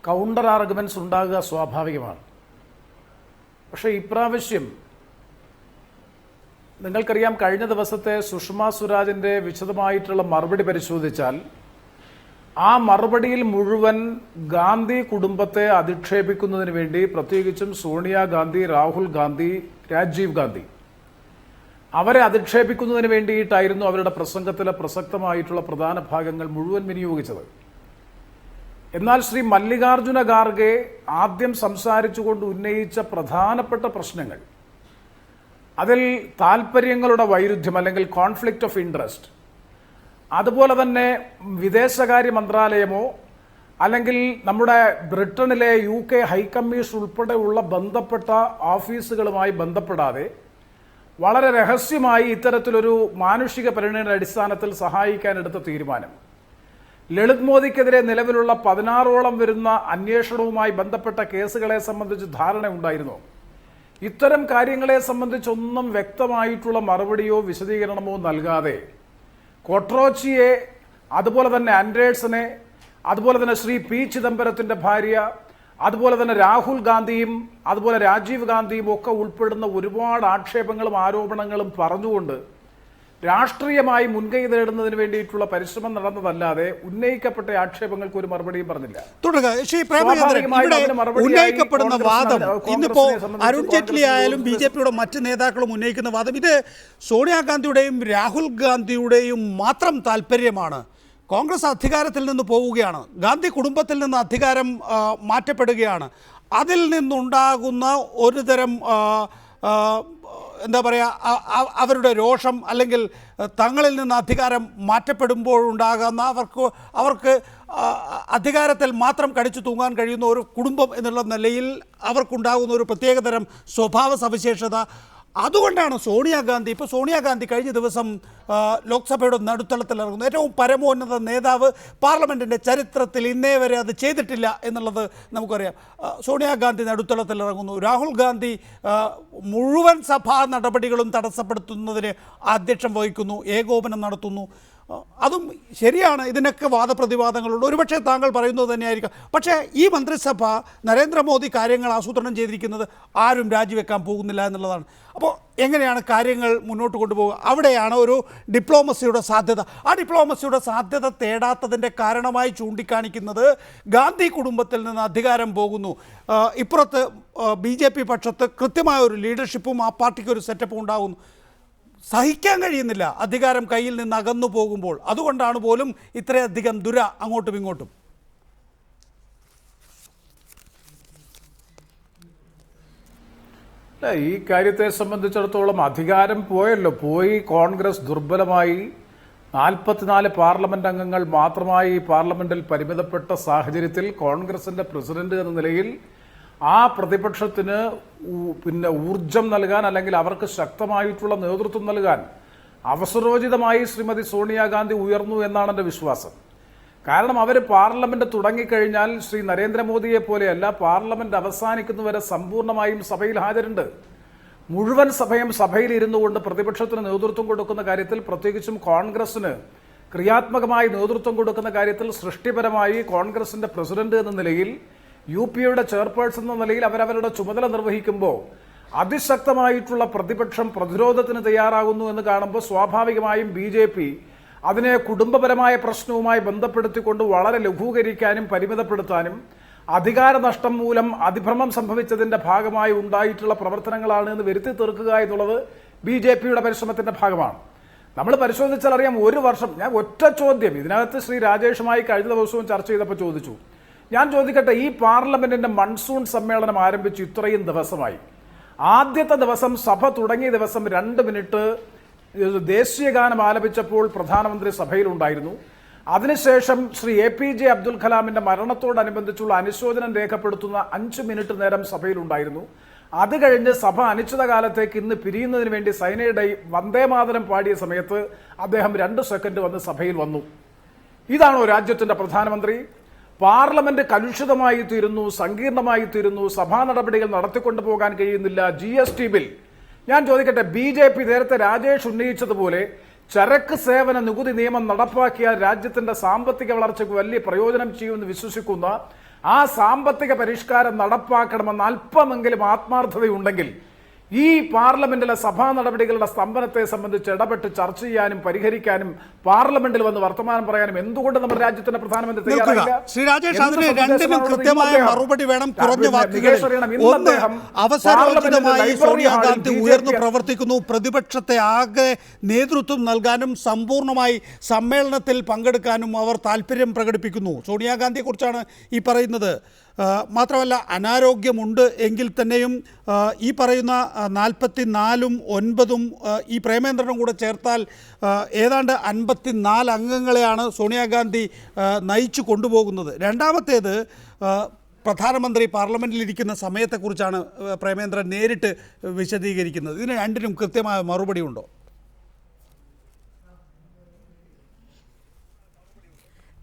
കൗണ്ടർ ആർഗ്യുമെന്റ്സ് ഉണ്ടാകുക സ്വാഭാവികമാണ്. പക്ഷേ ഇപ്രാവശ്യം നിങ്ങൾക്കറിയാം, കഴിഞ്ഞ ദിവസത്തെ സുഷമ സ്വരാജിൻ്റെ വിശദമായിട്ടുള്ള മറുപടി പരിശോധിച്ചാൽ ആ മറുപടിയിൽ മുഴുവൻ ഗാന്ധി കുടുംബത്തെ അധിക്ഷേപിക്കുന്നതിന് വേണ്ടി, പ്രത്യേകിച്ചും സോണിയാഗാന്ധി, രാഹുൽ ഗാന്ധി, രാജീവ് ഗാന്ധി, അവരെ അധിക്ഷേപിക്കുന്നതിന് വേണ്ടിയിട്ടായിരുന്നു അവരുടെ പ്രസംഗത്തിലെ പ്രസക്തമായിട്ടുള്ള പ്രധാന ഭാഗങ്ങൾ മുഴുവൻ വിനിയോഗിച്ചത്. എന്നാൽ ശ്രീ മല്ലികാർജുന ഖാർഗെ ആദ്യം സംസാരിച്ചുകൊണ്ട് ഉന്നയിച്ച പ്രധാനപ്പെട്ട പ്രശ്നങ്ങൾ, അതിൽ താൽപ്പര്യങ്ങളുടെ വൈരുദ്ധ്യം അല്ലെങ്കിൽ കോൺഫ്ലിക്റ്റ് ഓഫ് ഇൻട്രസ്റ്റ്, അതുപോലെ തന്നെ വിദേശകാര്യ മന്ത്രാലയമോ അല്ലെങ്കിൽ നമ്മുടെ ബ്രിട്ടനിലെ UK ഹൈക്കമ്മീഷൻ ഉൾപ്പെടെയുള്ള ബന്ധപ്പെട്ട ഓഫീസുകളുമായി ബന്ധപ്പെടാതെ വളരെ രഹസ്യമായി ഇത്തരത്തിലൊരു മാനുഷിക പരിഗണനയുടെ അടിസ്ഥാനത്തിൽ സഹായിക്കാനെടുത്ത തീരുമാനം, ലളിത് മോദിക്കെതിരെ നിലവിലുള്ള 16ഓളം വരുന്ന അന്വേഷണവുമായി ബന്ധപ്പെട്ട കേസുകളെ സംബന്ധിച്ച് ധാരണയുണ്ടായിരുന്നു. ഇത്തരം കാര്യങ്ങളെ സംബന്ധിച്ചൊന്നും വ്യക്തമായിട്ടുള്ള മറുപടിയോ വിശദീകരണമോ നൽകാതെ കൊട്രോച്ചിയെ, അതുപോലെ തന്നെ ആൻഡേഴ്സനെ, അതുപോലെ തന്നെ ശ്രീ പി ചിദംബരത്തിന്റെ ഭാര്യ, അതുപോലെ തന്നെ രാഹുൽ ഗാന്ധിയും അതുപോലെ രാജീവ് ഗാന്ധിയും ഒക്കെ ഉൾപ്പെടുന്ന ഒരുപാട് ആക്ഷേപങ്ങളും ആരോപണങ്ങളും പറഞ്ഞുകൊണ്ട് രാഷ്ട്രീയമായി മുൻകൈ നേടുന്നതിന് വേണ്ടിയിട്ടുള്ള പരിശ്രമം നടന്നതല്ലാതെ ഉന്നയിക്കപ്പെട്ട ആക്ഷേപങ്ങൾക്ക് ഒരു മറുപടിയും പറഞ്ഞില്ല.
ഉന്നയിക്കപ്പെടുന്ന വാദം, ഇന്നിപ്പോ അരുൺ ജെയ്റ്റ്ലി ആയാലും BJPയുടെ മറ്റ് നേതാക്കളും ഉന്നയിക്കുന്ന വാദം, ഇത് സോണിയാഗാന്ധിയുടെയും രാഹുൽ ഗാന്ധിയുടെയും മാത്രം താല്പര്യമാണ്. കോൺഗ്രസ് അധികാരത്തിൽ നിന്ന് പോവുകയാണ്, ഗാന്ധി കുടുംബത്തിൽ നിന്ന് അധികാരം മാറ്റപ്പെടുകയാണ്. അതിൽ നിന്നുണ്ടാകുന്ന ഒരു തരം എന്താ പറയുക, അവരുടെ രോഷം അല്ലെങ്കിൽ തങ്ങളിൽ നിന്ന് അധികാരം മാറ്റപ്പെടുമ്പോഴുണ്ടാകുന്ന അവർക്ക് അധികാരത്തിൽ മാത്രം കടിച്ചു തൂങ്ങാൻ കഴിയുന്ന ഒരു കുടുംബം എന്നുള്ള നിലയിൽ അവർക്കുണ്ടാകുന്ന ഒരു പ്രത്യേകതരം സ്വഭാവ സവിശേഷത, അതുകൊണ്ടാണ് സോണിയാഗാന്ധി, ഇപ്പോൾ സോണിയാഗാന്ധി കഴിഞ്ഞ ദിവസം ലോക്സഭയുടെ നടുത്തളത്തിൽ ഇറങ്ങുന്നു. ഏറ്റവും പരമോന്നത നേതാവ് പാർലമെൻറ്റിൻ്റെ ചരിത്രത്തിൽ ഇന്നേ വരെ അത് ചെയ്തിട്ടില്ല എന്നുള്ളത് നമുക്കറിയാം. സോണിയാഗാന്ധി നടുത്തളത്തിൽ ഇറങ്ങുന്നു. രാഹുൽ ഗാന്ധി മുഴുവൻ സഭാ നടപടികളും തടസ്സപ്പെടുത്തുന്നതിന് അധ്യക്ഷം വഹിക്കുന്നു, ഏകോപനം നടത്തുന്നു. അതും ശരിയാണ്, ഇതിനൊക്കെ വാദപ്രതിവാദങ്ങളുണ്ട്. ഒരുപക്ഷെ താങ്കൾ പറയുന്നത് തന്നെയായിരിക്കാം. പക്ഷേ ഈ മന്ത്രിസഭ നരേന്ദ്രമോദി കാര്യങ്ങൾ ആസൂത്രണം ചെയ്തിരിക്കുന്നത് ആരും രാജിവെക്കാൻ പോകുന്നില്ല എന്നുള്ളതാണ്. അപ്പോൾ എങ്ങനെയാണ് കാര്യങ്ങൾ മുന്നോട്ട് കൊണ്ടുപോകുക? അവിടെയാണ് ഒരു ഡിപ്ലോമസിയുടെ സാധ്യത. ആ ഡിപ്ലോമസിയുടെ സാധ്യത തേടാത്തതിൻ്റെ കാരണമായി ചൂണ്ടിക്കാണിക്കുന്നത് ഗാന്ധി കുടുംബത്തിൽ നിന്ന് അധികാരം പോകുന്നു, ഇപ്പുറത്ത് BJP പക്ഷത്ത് കൃത്യമായ ഒരു ലീഡർഷിപ്പും ആ പാർട്ടിക്ക് ഒരു സെറ്റപ്പും ഉണ്ടാകുന്നു. സഹിക്കാൻ കഴിയുന്നില്ല അധികാരം കയ്യിൽ നിന്ന് അകന്നു പോകുമ്പോൾ. അതുകൊണ്ടാണ് പോലും ഇത്രയധികം അങ്ങോട്ടും ഇങ്ങോട്ടും.
ഈ കാര്യത്തെ സംബന്ധിച്ചിടത്തോളം അധികാരം പോയി കോൺഗ്രസ് ദുർബലമായി 44 പാർലമെന്റ് അംഗങ്ങൾ മാത്രമായി പാർലമെന്റിൽ പരിമിതപ്പെട്ട സാഹചര്യത്തിൽ കോൺഗ്രസിന്റെ പ്രസിഡന്റ് എന്ന നിലയിൽ ആ പ്രതിപക്ഷത്തിന് ഊർജം നൽകാൻ അല്ലെങ്കിൽ അവർക്ക് ശക്തമായിട്ടുള്ള നേതൃത്വം നൽകാൻ അവസരോചിതമായി ശ്രീമതി സോണിയാഗാന്ധി ഉയർന്നു എന്നാണ് എൻ്റെ വിശ്വാസം. കാരണം അവർ പാർലമെന്റ് തുടങ്ങിക്കഴിഞ്ഞാൽ ശ്രീ നരേന്ദ്രമോദിയെ പോലെയല്ല, പാർലമെന്റ് അവസാനിക്കുന്നവരെ സമ്പൂർണ്ണമായും സഭയിൽ ഹാജരുണ്ട്. മുഴുവൻ സഭയിൽ ഇരുന്നു കൊണ്ട് പ്രതിപക്ഷത്തിന് നേതൃത്വം കൊടുക്കുന്ന കാര്യത്തിൽ, പ്രത്യേകിച്ചും കോൺഗ്രസിന് ക്രിയാത്മകമായി നേതൃത്വം കൊടുക്കുന്ന കാര്യത്തിൽ സൃഷ്ടിപരമായി കോൺഗ്രസിന്റെ പ്രസിഡന്റ് എന്ന നിലയിൽ, UPയുടെ ചെയർപേഴ്സൺ എന്ന നിലയിൽ അവരവരുടെ ചുമതല നിർവഹിക്കുമ്പോൾ അതിശക്തമായിട്ടുള്ള പ്രതിപക്ഷം പ്രതിരോധത്തിന് തയ്യാറാകുന്നു എന്ന് കാണുമ്പോൾ സ്വാഭാവികമായും BJP അതിനെ കുടുംബപരമായ പ്രശ്നവുമായി ബന്ധപ്പെടുത്തിക്കൊണ്ട് വളരെ ലഘൂകരിക്കാനും പരിമിതപ്പെടുത്താനും അധികാര നഷ്ടം മൂലം അതിഭ്രമം സംഭവിച്ചതിന്റെ ഭാഗമായി ഉണ്ടായിട്ടുള്ള പ്രവർത്തനങ്ങളാണ് എന്ന് വരുത്തി തീർക്കുക എന്നുള്ളത് BJPയുടെ പരിശ്രമത്തിന്റെ ഭാഗമാണ്. നമ്മൾ പരിശോധിച്ചാൽ അറിയാം, ഒരു വർഷം, ഞാൻ ഒറ്റ ചോദ്യം ഇതിനകത്ത് ശ്രീ രാജേഷുമായി കഴിഞ്ഞ ദിവസവും ചർച്ച ചെയ്തപ്പോൾ ചോദിച്ചു. ഞാൻ ചോദിക്കട്ടെ, ഈ പാർലമെന്റിന്റെ മൺസൂൺ സമ്മേളനം ആരംഭിച്ചു ഇത്രയും ദിവസമായി, ആദ്യത്തെ ദിവസം സഭ തുടങ്ങിയ ദിവസം 2 മിനിറ്റ് ദേശീയഗാനം ആലപിച്ചപ്പോൾ പ്രധാനമന്ത്രി സഭയിലുണ്ടായിരുന്നു. അതിനുശേഷം ശ്രീ APJ അബ്ദുൽ കലാമിന്റെ മരണത്തോടനുബന്ധിച്ചുള്ള അനുശോചനം രേഖപ്പെടുത്തുന്ന 5 മിനിറ്റ് നേരം സഭയിലുണ്ടായിരുന്നു. അത് കഴിഞ്ഞ് സഭ അനിശ്ചിതകാലത്തേക്ക് ഇന്ന് പിരിയുന്നതിന് വേണ്ടി സൈനയുടെ വന്ദേമാതരം പാടിയ സമയത്ത് അദ്ദേഹം 2 സെക്കൻഡ് വന്ന് സഭയിൽ വന്നു. ഇതാണോ രാജ്യത്തിന്റെ പ്രധാനമന്ത്രി? പാർലമെന്റ് കലുഷിതമായി തീരുന്നു, സങ്കീർണമായി തീരുന്നു, സഭാ നടപടികൾ നടത്തിക്കൊണ്ടു പോകാൻ കഴിയുന്നില്ല. GST ബിൽ, ഞാൻ ചോദിക്കട്ടെ, BJP നേരത്തെ രാജേഷ് ഉന്നയിച്ചതുപോലെ ചരക്ക് സേവന നികുതി നിയമം നടപ്പാക്കിയാൽ രാജ്യത്തിന്റെ സാമ്പത്തിക വളർച്ചയ്ക്ക് വലിയ പ്രയോജനം ചെയ്യുമെന്ന് വിശ്വസിക്കുന്ന ആ സാമ്പത്തിക പരിഷ്കാരം നടപ്പാക്കണമെന്ന് അല്പമെങ്കിലും ആത്മാർത്ഥതയുണ്ടെങ്കിൽ ഈ പാർലമെന്റിലെ സഭാ നടപടികളുടെ സ്തംഭനത്തെ സംബന്ധിച്ച് ഇടപെട്ട് ചർച്ച ചെയ്യാനും പരിഹരിക്കാനും പാർലമെന്റിൽ വന്ന് വർത്തമാനം പറയാനും എന്തുകൊണ്ട് നമ്മുടെ രാജ്യത്തിന്റെ പ്രധാനമന്ത്രി തയ്യാറായില്ല?
ശ്രീ രാജേഷ്, അതിന് രണ്ടിനും കൃത്യമായ മറുപടി വേണം. കുറഞ്ഞ വാക്കുകളിൽ ഒന്ന്, അവസരോചിതമായി സോണിയാഗാന്ധി ഉയർന്നു പ്രവർത്തിക്കുന്നു, പ്രതിപക്ഷത്തെ ആകെ നേതൃത്വം നൽകാനും സമ്പൂർണ്ണമായി സമ്മേളനത്തിൽ പങ്കെടുക്കാനും അവർ താല്പര്യം പ്രകടിപ്പിക്കുന്നു. സോണിയാഗാന്ധിയെ കുറിച്ചാണ് ഈ പറയുന്നത്. മാത്രമല്ല, അനാരോഗ്യമുണ്ട് എങ്കിൽ തന്നെയും ഈ പറയുന്ന 44ഉം 9ഉം ഈ പ്രേമേന്ദ്രനും കൂടെ ചേർത്താൽ ഏതാണ്ട് 54 അംഗങ്ങളെയാണ് സോണിയാഗാന്ധി നയിച്ചു കൊണ്ടുപോകുന്നത്. രണ്ടാമത്തേത്, പ്രധാനമന്ത്രി പാർലമെൻറ്റിലിരിക്കുന്ന സമയത്തെക്കുറിച്ചാണ് പ്രേമേന്ദ്രൻ നേരിട്ട് വിശദീകരിക്കുന്നത്. ഇതിന് രണ്ടിനും കൃത്യമായ മറുപടി ഉണ്ടോ?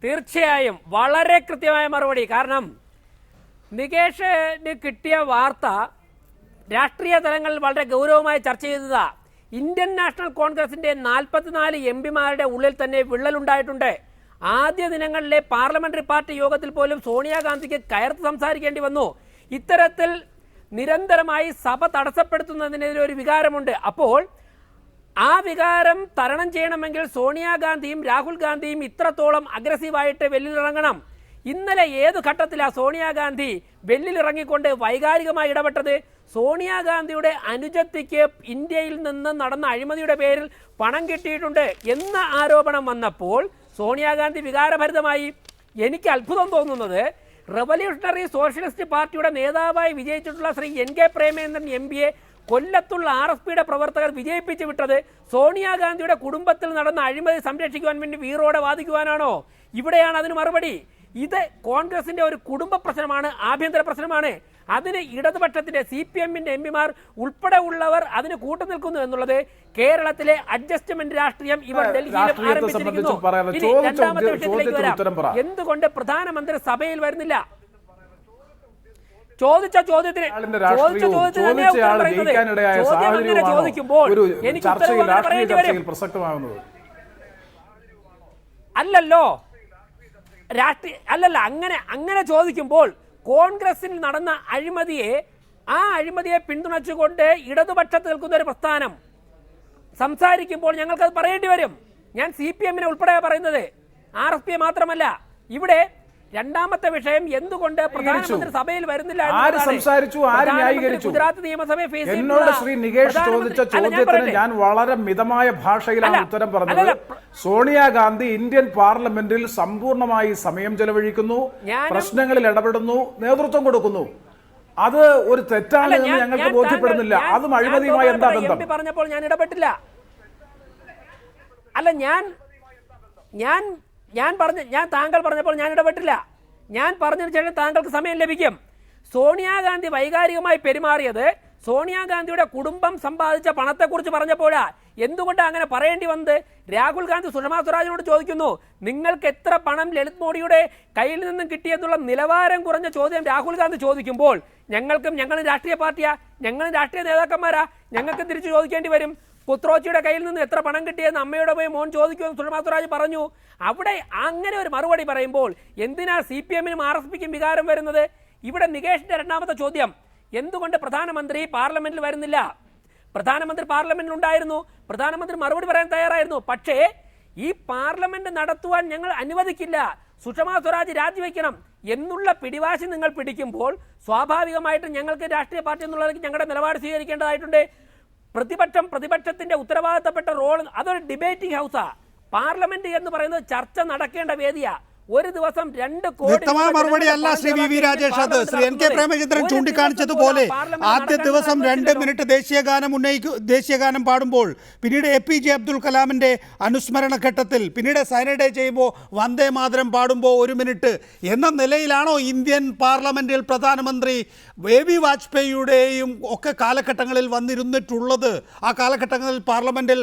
തീർച്ചയായും വളരെ കൃത്യമായ മറുപടി. കാരണം നികേഷിന് കിട്ടിയ വാർത്ത രാഷ്ട്രീയ തലങ്ങളിൽ വളരെ ഗൗരവമായി ചർച്ച ചെയ്തതാ. ഇന്ത്യൻ നാഷണൽ കോൺഗ്രസിന്റെ 44 MPമാരുടെ ഉള്ളിൽ തന്നെ വിള്ളലുണ്ടായിട്ടുണ്ട്. ആദ്യ ദിനങ്ങളിലെ പാർലമെന്ററി പാർട്ടി യോഗത്തിൽ പോലും സോണിയാഗാന്ധിക്ക് കയർത്ത് സംസാരിക്കേണ്ടി വന്നു. ഇത്തരത്തിൽ നിരന്തരമായി സഭ തടസ്സപ്പെടുത്തുന്നതിനെതിരെ ഒരു വികാരമുണ്ട്. അപ്പോൾ ആ വികാരം തരണം ചെയ്യണമെങ്കിൽ സോണിയാഗാന്ധിയും രാഹുൽ ഗാന്ധിയും ഇത്രത്തോളം അഗ്രസീവായിട്ട് വെല്ലിലിറങ്ങണം. ഇന്നലെ ഏതു ഘട്ടത്തിലാണ് സോണിയാഗാന്ധി വെല്ലിലിറങ്ങിക്കൊണ്ട് വൈകാരികമായി ഇടപെട്ടത്? സോണിയാഗാന്ധിയുടെ അനുജത്തിക്ക് ഇന്ത്യയിൽ നിന്ന് നടന്ന അഴിമതിയുടെ പേരിൽ പണം കിട്ടിയിട്ടുണ്ട് എന്ന ആരോപണം വന്നപ്പോൾ സോണിയാഗാന്ധി വികാരഭരിതമായി. എനിക്ക് അത്ഭുതം തോന്നുന്നത്, റവല്യൂഷണറി സോഷ്യലിസ്റ്റ് പാർട്ടിയുടെ നേതാവായി വിജയിച്ചിട്ടുള്ള ശ്രീ NK പ്രേമേന്ദ്രൻ MPയെ കൊല്ലത്തുള്ള RSPയുടെ പ്രവർത്തകർ വിജയിപ്പിച്ചു വിട്ടത് സോണിയാഗാന്ധിയുടെ കുടുംബത്തിൽ നടന്ന അഴിമതി സംരക്ഷിക്കുവാൻ വേണ്ടി വീറോടെ വാദിക്കുവാനാണോ? ഇവിടെയാണ് അതിന് മറുപടി. ഇത് കോൺഗ്രസിന്റെ ഒരു കുടുംബ പ്രശ്നമാണ്, ആഭ്യന്തര പ്രശ്നമാണ്. അതിന് ഇടതുപക്ഷത്തിന്റെ CPMന്റെ MPമാർ ഉൾപ്പെടെ ഉള്ളവർ അതിന് കൂട്ടുനിൽക്കുന്നു എന്നുള്ളത് കേരളത്തിലെ അഡ്ജസ്റ്റ്മെന്റ് രാഷ്ട്രീയം ഇവർ ഡൽഹിയിലും ആരംഭിച്ചിരിക്കുന്നു. ഇനി രണ്ടാമത്തെ വിഷയത്തിലേക്ക് വരാം. എന്തുകൊണ്ട് പ്രധാനമന്ത്രി സഭയിൽ വരുന്നില്ല? ചോദിച്ച ചോദ്യത്തിന് ചോദിക്കുമ്പോൾ എനിക്ക് പറയേണ്ടി വരും. അല്ലല്ലോ അല്ലല്ല, അങ്ങനെ ചോദിക്കുമ്പോൾ കോൺഗ്രസിൽ നടന്ന ആ അഴിമതിയെ പിന്തുണച്ചുകൊണ്ട് ഇടതുപക്ഷത്ത് നിൽക്കുന്ന ഒരു പ്രസ്ഥാനം സംസാരിക്കുമ്പോൾ ഞങ്ങൾക്കത് പറയേണ്ടി വരും. ഞാൻ CPMനെ ഉൾപ്പെടെ പറയുന്നത്, RSP മാത്രമല്ല. ഇവിടെ രണ്ടാമത്തെ വിഷയം, എന്തുകൊണ്ട് പ്രധാനമന്ത്രി സഭയിൽ വരുന്നില്ല?
ആര് സംസാരിച്ചു, ആര് ന്യായീകരിച്ചു?
ഗുജറാത്ത് നിയമസഭയെ ഫേസ്
എന്നോട് ശ്രീ നികേഷ് ചോദിച്ച ചോദ്യത്തിന് ഞാൻ വളരെ മിതമായ ഭാഷയിലാണ് ഉത്തരം പറഞ്ഞത്. സോണിയാഗാന്ധി ഇന്ത്യൻ പാർലമെന്റിൽ സമ്പൂർണ്ണമായി സമയം ചെലവഴിക്കുന്നു, പ്രശ്നങ്ങളിൽ ഇടപെടുന്നു, നേതൃത്വം കൊടുക്കുന്നു. അത് ഒരു തെറ്റാണ് എന്ന് ഞങ്ങൾക്ക് ബോധ്യപ്പെടുന്നില്ല. അതും അഴിമതിയുമായി എന്താ ബന്ധം?
പറഞ്ഞപ്പോൾ ഞാൻ ഇടപെട്ടില്ല. അല്ല, ഞാൻ താങ്കൾ പറഞ്ഞപ്പോൾ ഞാൻ ഇടപെട്ടില്ല. ഞാൻ പറഞ്ഞതിന് ശേഷം താങ്കൾക്ക് സമയം ലഭിക്കും. സോണിയാഗാന്ധി വൈകാരികമായി പെരുമാറിയത് സോണിയാഗാന്ധിയുടെ കുടുംബം സമ്പാദിച്ച പണത്തെക്കുറിച്ച് പറഞ്ഞപ്പോഴാ എന്തുകൊണ്ടാണ് അങ്ങനെ പറയേണ്ടി വന്നത്? രാഹുൽ ഗാന്ധി സുഷമാ സ്വരാജിനോട് ചോദിക്കുന്നു, നിങ്ങൾക്ക് എത്ര പണം ലളിത് മോഡിയുടെ കയ്യിൽ നിന്നും കിട്ടിയെന്നുള്ള നിലവാരം കുറഞ്ഞ ചോദ്യം രാഹുൽ ഗാന്ധി ചോദിക്കുമ്പോൾ ഞങ്ങളും രാഷ്ട്രീയ പാർട്ടിയാ, ഞങ്ങളും രാഷ്ട്രീയ നേതാക്കന്മാരാ, ഞങ്ങൾക്ക് തിരിച്ചു ചോദിക്കേണ്ടി വരും. പുത്രോച്ചിയുടെ കയ്യിൽ നിന്ന് എത്ര പണം കിട്ടിയെന്ന് അമ്മയുടെ പോയി മോൻ ചോദിക്കുമെന്ന് സുഷമാ സ്വരാജ് പറഞ്ഞു. അവിടെ അങ്ങനെ ഒരു മറുപടി പറയുമ്പോൾ എന്തിനാ CPM-നും RSPക്കും വികാരം വരുന്നത്? ഇവിടെ നികേഷിന്റെ രണ്ടാമത്തെ ചോദ്യം, എന്തുകൊണ്ട് പ്രധാനമന്ത്രി പാർലമെന്റിൽ വരുന്നില്ല? പ്രധാനമന്ത്രി പാർലമെന്റിൽ ഉണ്ടായിരുന്നു, പ്രധാനമന്ത്രി മറുപടി പറയാൻ തയ്യാറായിരുന്നു. പക്ഷേ ഈ പാർലമെന്റ് നടത്തുവാൻ ഞങ്ങൾ അനുവദിക്കില്ല, സുഷമാ സ്വരാജ് രാജിവെക്കണം എന്നുള്ള പിടിവാശി നിങ്ങൾ പിടിക്കുമ്പോൾ സ്വാഭാവികമായിട്ടും ഞങ്ങൾക്ക് രാഷ്ട്രീയ പാർട്ടി എന്നുള്ളതിലേക്ക് ഞങ്ങളുടെ നിലപാട് സ്വീകരിക്കേണ്ടതായിട്ടുണ്ട്. പ്രതിപക്ഷത്തിന്റെ ഉത്തരവാദിത്തപ്പെട്ട റോൾ അതൊരു ഡിബേറ്റിംഗ് ഹൗസാ. പാർലമെന്റ് എന്ന് പറയുന്നത് ചർച്ച നടക്കേണ്ട വേദിയാ. ഒരു ദിവസം 2 കോടി
വ്യക്തമായ മറുപടി അല്ല ശ്രീ വി വി രാജേഷ്. അത് ശ്രീ NK പ്രേമചന്ദ്രൻ ചൂണ്ടിക്കാണിച്ചതുപോലെ ആദ്യ ദിവസം 2 മിനിറ്റ് ദേശീയഗാനം പാടുമ്പോൾ, പിന്നീട് APJ അബ്ദുൽ കലാമിന്റെ അനുസ്മരണ ഘട്ടത്തിൽ, പിന്നീട് സൈനഡേ ചെയ്യുമ്പോൾ വന്ദേ മാതരം പാടുമ്പോൾ 1 മിനിറ്റ് എന്ന നിലയിലാണോ ഇന്ത്യൻ പാർലമെന്റിൽ പ്രധാനമന്ത്രി AB വാജ്പേയിയുടെയും ഒക്കെ കാലഘട്ടങ്ങളിൽ വന്നിരുന്നിട്ടുള്ളത്? ആ കാലഘട്ടങ്ങളിൽ പാർലമെന്റിൽ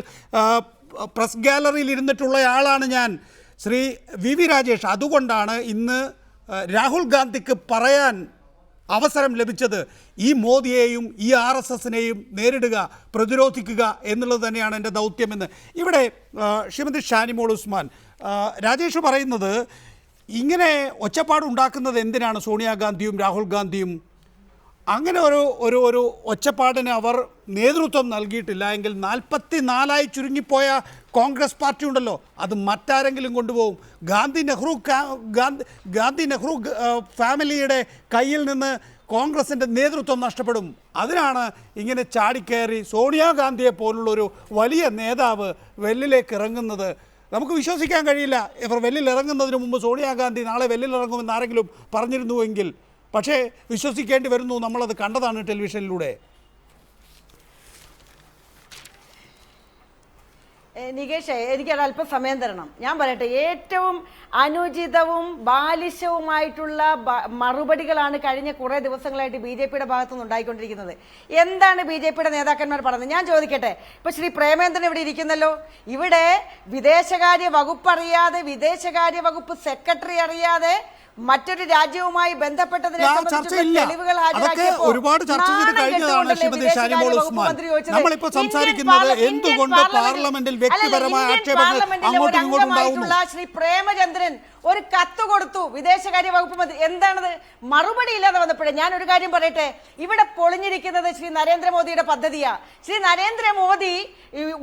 പ്രസ് ഗാലറിയിൽ ഇരുന്നിട്ടുള്ളയാളാണ് ഞാൻ, ശ്രീ വി വി രാജേഷ്. അതുകൊണ്ടാണ് ഇന്ന് രാഹുൽ ഗാന്ധിക്ക് പറയാൻ അവസരം ലഭിച്ചത് ഈ മോദിയെയും ഈ RSSനെയും നേരിടുക, പ്രതിരോധിക്കുക എന്നുള്ളത് തന്നെയാണ് എൻ്റെ ദൗത്യമെന്ന്. ഇവിടെ ശ്രീമതി ഷാനിമോൾ ഉസ്മാൻ, രാജേഷ് പറയുന്നത് ഇങ്ങനെ ഒച്ചപ്പാടുണ്ടാക്കുന്നത് എന്തിനാണ് സോണിയാഗാന്ധിയും രാഹുൽ ഗാന്ധിയും? അങ്ങനെ ഒരു ഒച്ചപ്പാടിന് അവർ നേതൃത്വം നൽകിയിട്ടില്ല എങ്കിൽ 44 ചുരുങ്ങിപ്പോയ കോൺഗ്രസ് പാർട്ടി ഉണ്ടല്ലോ, അത് മറ്റാരെങ്കിലും കൊണ്ടുപോകും. ഗാന്ധി നെഹ്റു ഫാമിലിയുടെ കയ്യിൽ നിന്ന് കോൺഗ്രസിൻ്റെ നേതൃത്വം നഷ്ടപ്പെടും. അതിനാണ് ഇങ്ങനെ ചാടിക്കയറി സോണിയാഗാന്ധിയെ പോലുള്ളൊരു വലിയ നേതാവ് വെല്ലിലേക്ക് ഇറങ്ങുന്നത്. നമുക്ക് വിശ്വസിക്കാൻ കഴിയില്ല ഇവർ വെല്ലിൽ ഇറങ്ങുന്നതിന് മുമ്പ് സോണിയാഗാന്ധി നാളെ വെല്ലിൽ ഇറങ്ങുമെന്ന് ആരെങ്കിലും പറഞ്ഞിരുന്നുവെങ്കിൽ. പക്ഷേ വിശ്വസിക്കേണ്ടി വരുന്നു, നമ്മളത് കണ്ടതാണ് ടെലിവിഷനിലൂടെ.
നികേഷ്, എനിക്കത് അല്പം സമയം തരണം. ഞാൻ പറയട്ടെ, ഏറ്റവും അനുചിതവും ബാലിശവുമായിട്ടുള്ള മറുപടികളാണ് കഴിഞ്ഞ കുറേ ദിവസങ്ങളായിട്ട് BJPയുടെ ഭാഗത്തുനിന്ന് ഉണ്ടായിക്കൊണ്ടിരിക്കുന്നത്. എന്താണ് BJPയുടെ നേതാക്കന്മാർ പറഞ്ഞത്? ഞാൻ ചോദിക്കട്ടെ. ഇപ്പൊ ശ്രീ പ്രേമേന്ദ്രൻ ഇവിടെ ഇരിക്കുന്നല്ലോ, ഇവിടെ വിദേശകാര്യ വകുപ്പ് അറിയാതെ, വിദേശകാര്യ വകുപ്പ് സെക്രട്ടറി അറിയാതെ മറ്റൊരു രാജ്യവുമായി ബന്ധപ്പെട്ടതിനെ തെളിവുകൾ
ഒരുപാട് ചർച്ച ചെയ്ത് കഴിഞ്ഞതാണ് ശ്രീമതി ഷാനിമോൾ ഉസ്മാൻ. നമ്മളിപ്പോൾ സംസാരിക്കുന്നത് എന്തുകൊണ്ട് പാർലമെന്റിൽ വ്യക്തിപരമായ ആക്ഷേപങ്ങൾ അങ്ങോട്ടും ഇങ്ങോട്ടും ഉണ്ടാവുന്നു.
ശ്രീ പ്രേമചന്ദ്രൻ ഒരു കത്ത് കൊടുത്തു വിദേശകാര്യ വകുപ്പ് മന്ത്രി. എന്താണത്? മറുപടി ഇല്ലാതെ വന്നപ്പോഴേ ഞാൻ ഒരു കാര്യം പറയട്ടെ, ഇവിടെ പൊളിഞ്ഞിരിക്കുന്നത് ശ്രീ നരേന്ദ്രമോദിയുടെ പദ്ധതിയാ. ശ്രീ നരേന്ദ്രമോദി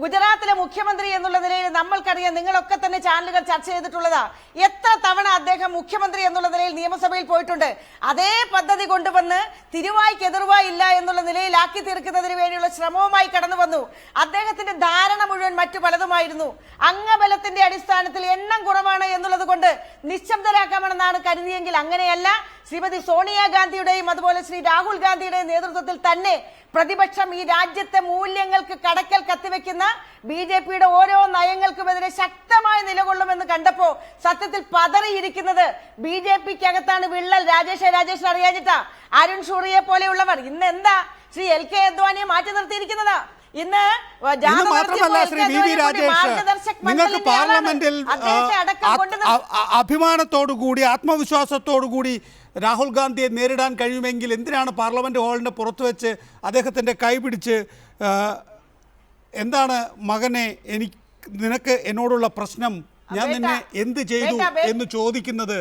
ഗുജറാത്തിലെ മുഖ്യമന്ത്രി എന്നുള്ള നിലയിൽ നമ്മൾക്കറിയാം, നിങ്ങളൊക്കെ തന്നെ ചാനലുകൾ ചർച്ച ചെയ്തിട്ടുള്ളതാ. എത്ര തവണ അദ്ദേഹം മുഖ്യമന്ത്രി എന്നുള്ള നിലയിൽ നിയമസഭയിൽ പോയിട്ടുണ്ട്. അതേ പദ്ധതി കൊണ്ടുവന്ന് തിരുവായ്ക്ക് എതിർവായി ഇല്ല എന്നുള്ള നിലയിലാക്കി തീർക്കുന്നതിന് വേണ്ടിയുള്ള ശ്രമവുമായി കടന്നു വന്നു. അദ്ദേഹത്തിന്റെ ധാരണ മുഴുവൻ മറ്റു പലതുമായിരുന്നു. അംഗബലത്തിന്റെ അടിസ്ഥാനത്തിൽ എണ്ണം കുറവാണ് എന്നുള്ളത് കൊണ്ട് നിശബ്ദരാക്കാമെന്നാണ് കരുതിയെങ്കിൽ അങ്ങനെയല്ല. ശ്രീമതി സോണിയാഗാന്ധിയുടെയും അതുപോലെ ശ്രീ രാഹുൽ ഗാന്ധിയുടെയും നേതൃത്വത്തിൽ തന്നെ പ്രതിപക്ഷം ഈ രാജ്യത്തെ മൂല്യങ്ങൾക്ക് കടക്കൽ കത്തിവെക്കുന്ന BJPയുടെ ഓരോ നയങ്ങൾക്കുമെതിരെ ശക്തമായി നിലകൊള്ളുമെന്ന് കണ്ടപ്പോ സത്യത്തിൽ പതറിയിരിക്കുന്നത് BJPക്കകത്താണ് വിള്ളൽ. രാജേഷ് അറിയാഞ്ഞിട്ടാ. അരുൺ ഷൂറിയെ പോലെയുള്ളവർ ഇന്ന് എന്താ ശ്രീ LK അദ്വാനിയെ മാറ്റി നിർത്തിയിരിക്കുന്നതാ. ഇന്ന്
മാത്രമല്ല ശ്രീ വി വി രാജേഷ്, നിങ്ങൾക്ക് പാർലമെന്റിൽ അഭിമാനത്തോടുകൂടി ആത്മവിശ്വാസത്തോടുകൂടി രാഹുൽ ഗാന്ധിയെ നേരിടാൻ കഴിയുമെങ്കിൽ എന്തിനാണ് പാർലമെന്റ് ഹാളിന്റെ പുറത്തു വെച്ച് അദ്ദേഹത്തിന്റെ കൈ പിടിച്ച് എന്താണ് മകനെ നിനക്ക് എന്നോടുള്ള പ്രശ്നം, ഞാൻ നിന്നെ എന്ത് ചെയ്തു എന്ന് ചോദിക്കുന്നത്?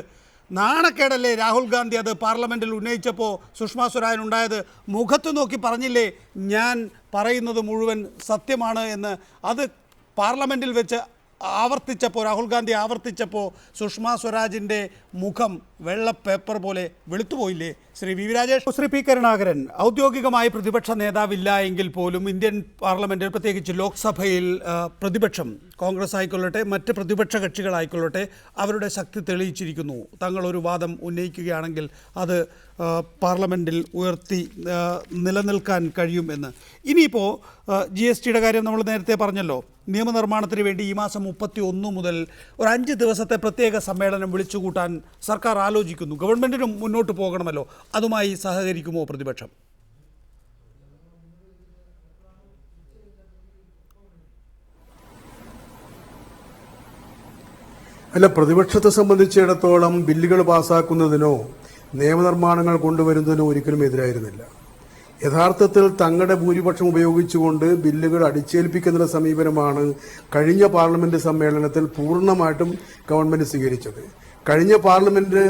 നാണക്കേടല്ലേ രാഹുൽ ഗാന്ധി അത് പാർലമെന്റിൽ ഉന്നയിച്ചപ്പോൾ സുഷമാ സ്വരാജ് ഉണ്ടായത്? മുഖത്ത് നോക്കി പറഞ്ഞില്ലേ ഞാൻ പറയുന്നത് മുഴുവൻ സത്യമാണ് എന്ന്? അത് പാർലമെന്റിൽ വെച്ച് ആവർത്തിച്ചപ്പോൾ, രാഹുൽ ഗാന്ധി ആവർത്തിച്ചപ്പോൾ സുഷമാ സ്വരാജിൻ്റെ മുഖം വെള്ള പേപ്പർ പോലെ വെളുത്തുപോയില്ലേ? Shri V V Rajesh. Shri P Karunakaran, ഔദ്യോഗികമായി പ്രതിപക്ഷ നേതാവില്ല എങ്കിൽ പോലും ഇന്ത്യൻ പാർലമെൻറ്റിൽ പ്രത്യേകിച്ച് ലോക്സഭയിൽ പ്രതിപക്ഷം, കോൺഗ്രസ് ആയിക്കൊള്ളട്ടെ മറ്റ് പ്രതിപക്ഷ കക്ഷികളായിക്കൊള്ളട്ടെ, അവരുടെ ശക്തി തെളിയിച്ചിരിക്കുന്നു. തങ്ങളൊരു വാദം ഉന്നയിക്കുകയാണെങ്കിൽ അത് പാർലമെൻറ്റിൽ ഉയർത്തി നിലനിൽക്കാൻ കഴിയും എന്ന്. ഇനിയിപ്പോൾ GSTയുടെ കാര്യം നമ്മൾ നേരത്തെ പറഞ്ഞല്ലോ. നിയമനിർമ്മാണത്തിന് വേണ്ടി ഈ മാസം 31 മുതൽ ഒരു 5 ദിവസത്തെ പ്രത്യേക സമ്മേളനം വിളിച്ചുകൂട്ടാൻ സർക്കാർ ആലോചിക്കുന്നു. ഗവൺമെൻറ്റിനും മുന്നോട്ട് പോകണമല്ലോ. അതുമായി സഹകരിക്കുമോ പ്രതിപക്ഷം?
അല്ല, പ്രതിപക്ഷത്തെ സംബന്ധിച്ചിടത്തോളം ബില്ലുകൾ പാസ്സാക്കുന്നതിനോ നിയമനിർമ്മാണങ്ങൾ കൊണ്ടുവരുന്നതിനോ ഒരിക്കലും എതിരായിരുന്നില്ല. യഥാർത്ഥത്തിൽ തങ്ങളുടെ ഭൂരിപക്ഷം ഉപയോഗിച്ചുകൊണ്ട് ബില്ലുകൾ അടിച്ചേൽപ്പിക്കുന്ന സമീപനമാണ് കഴിഞ്ഞ പാർലമെന്റ് സമ്മേളനത്തിൽ പൂർണ്ണമായിട്ടും ഗവൺമെന്റ് സ്വീകരിച്ചത്. കഴിഞ്ഞ പാർലമെന്റ്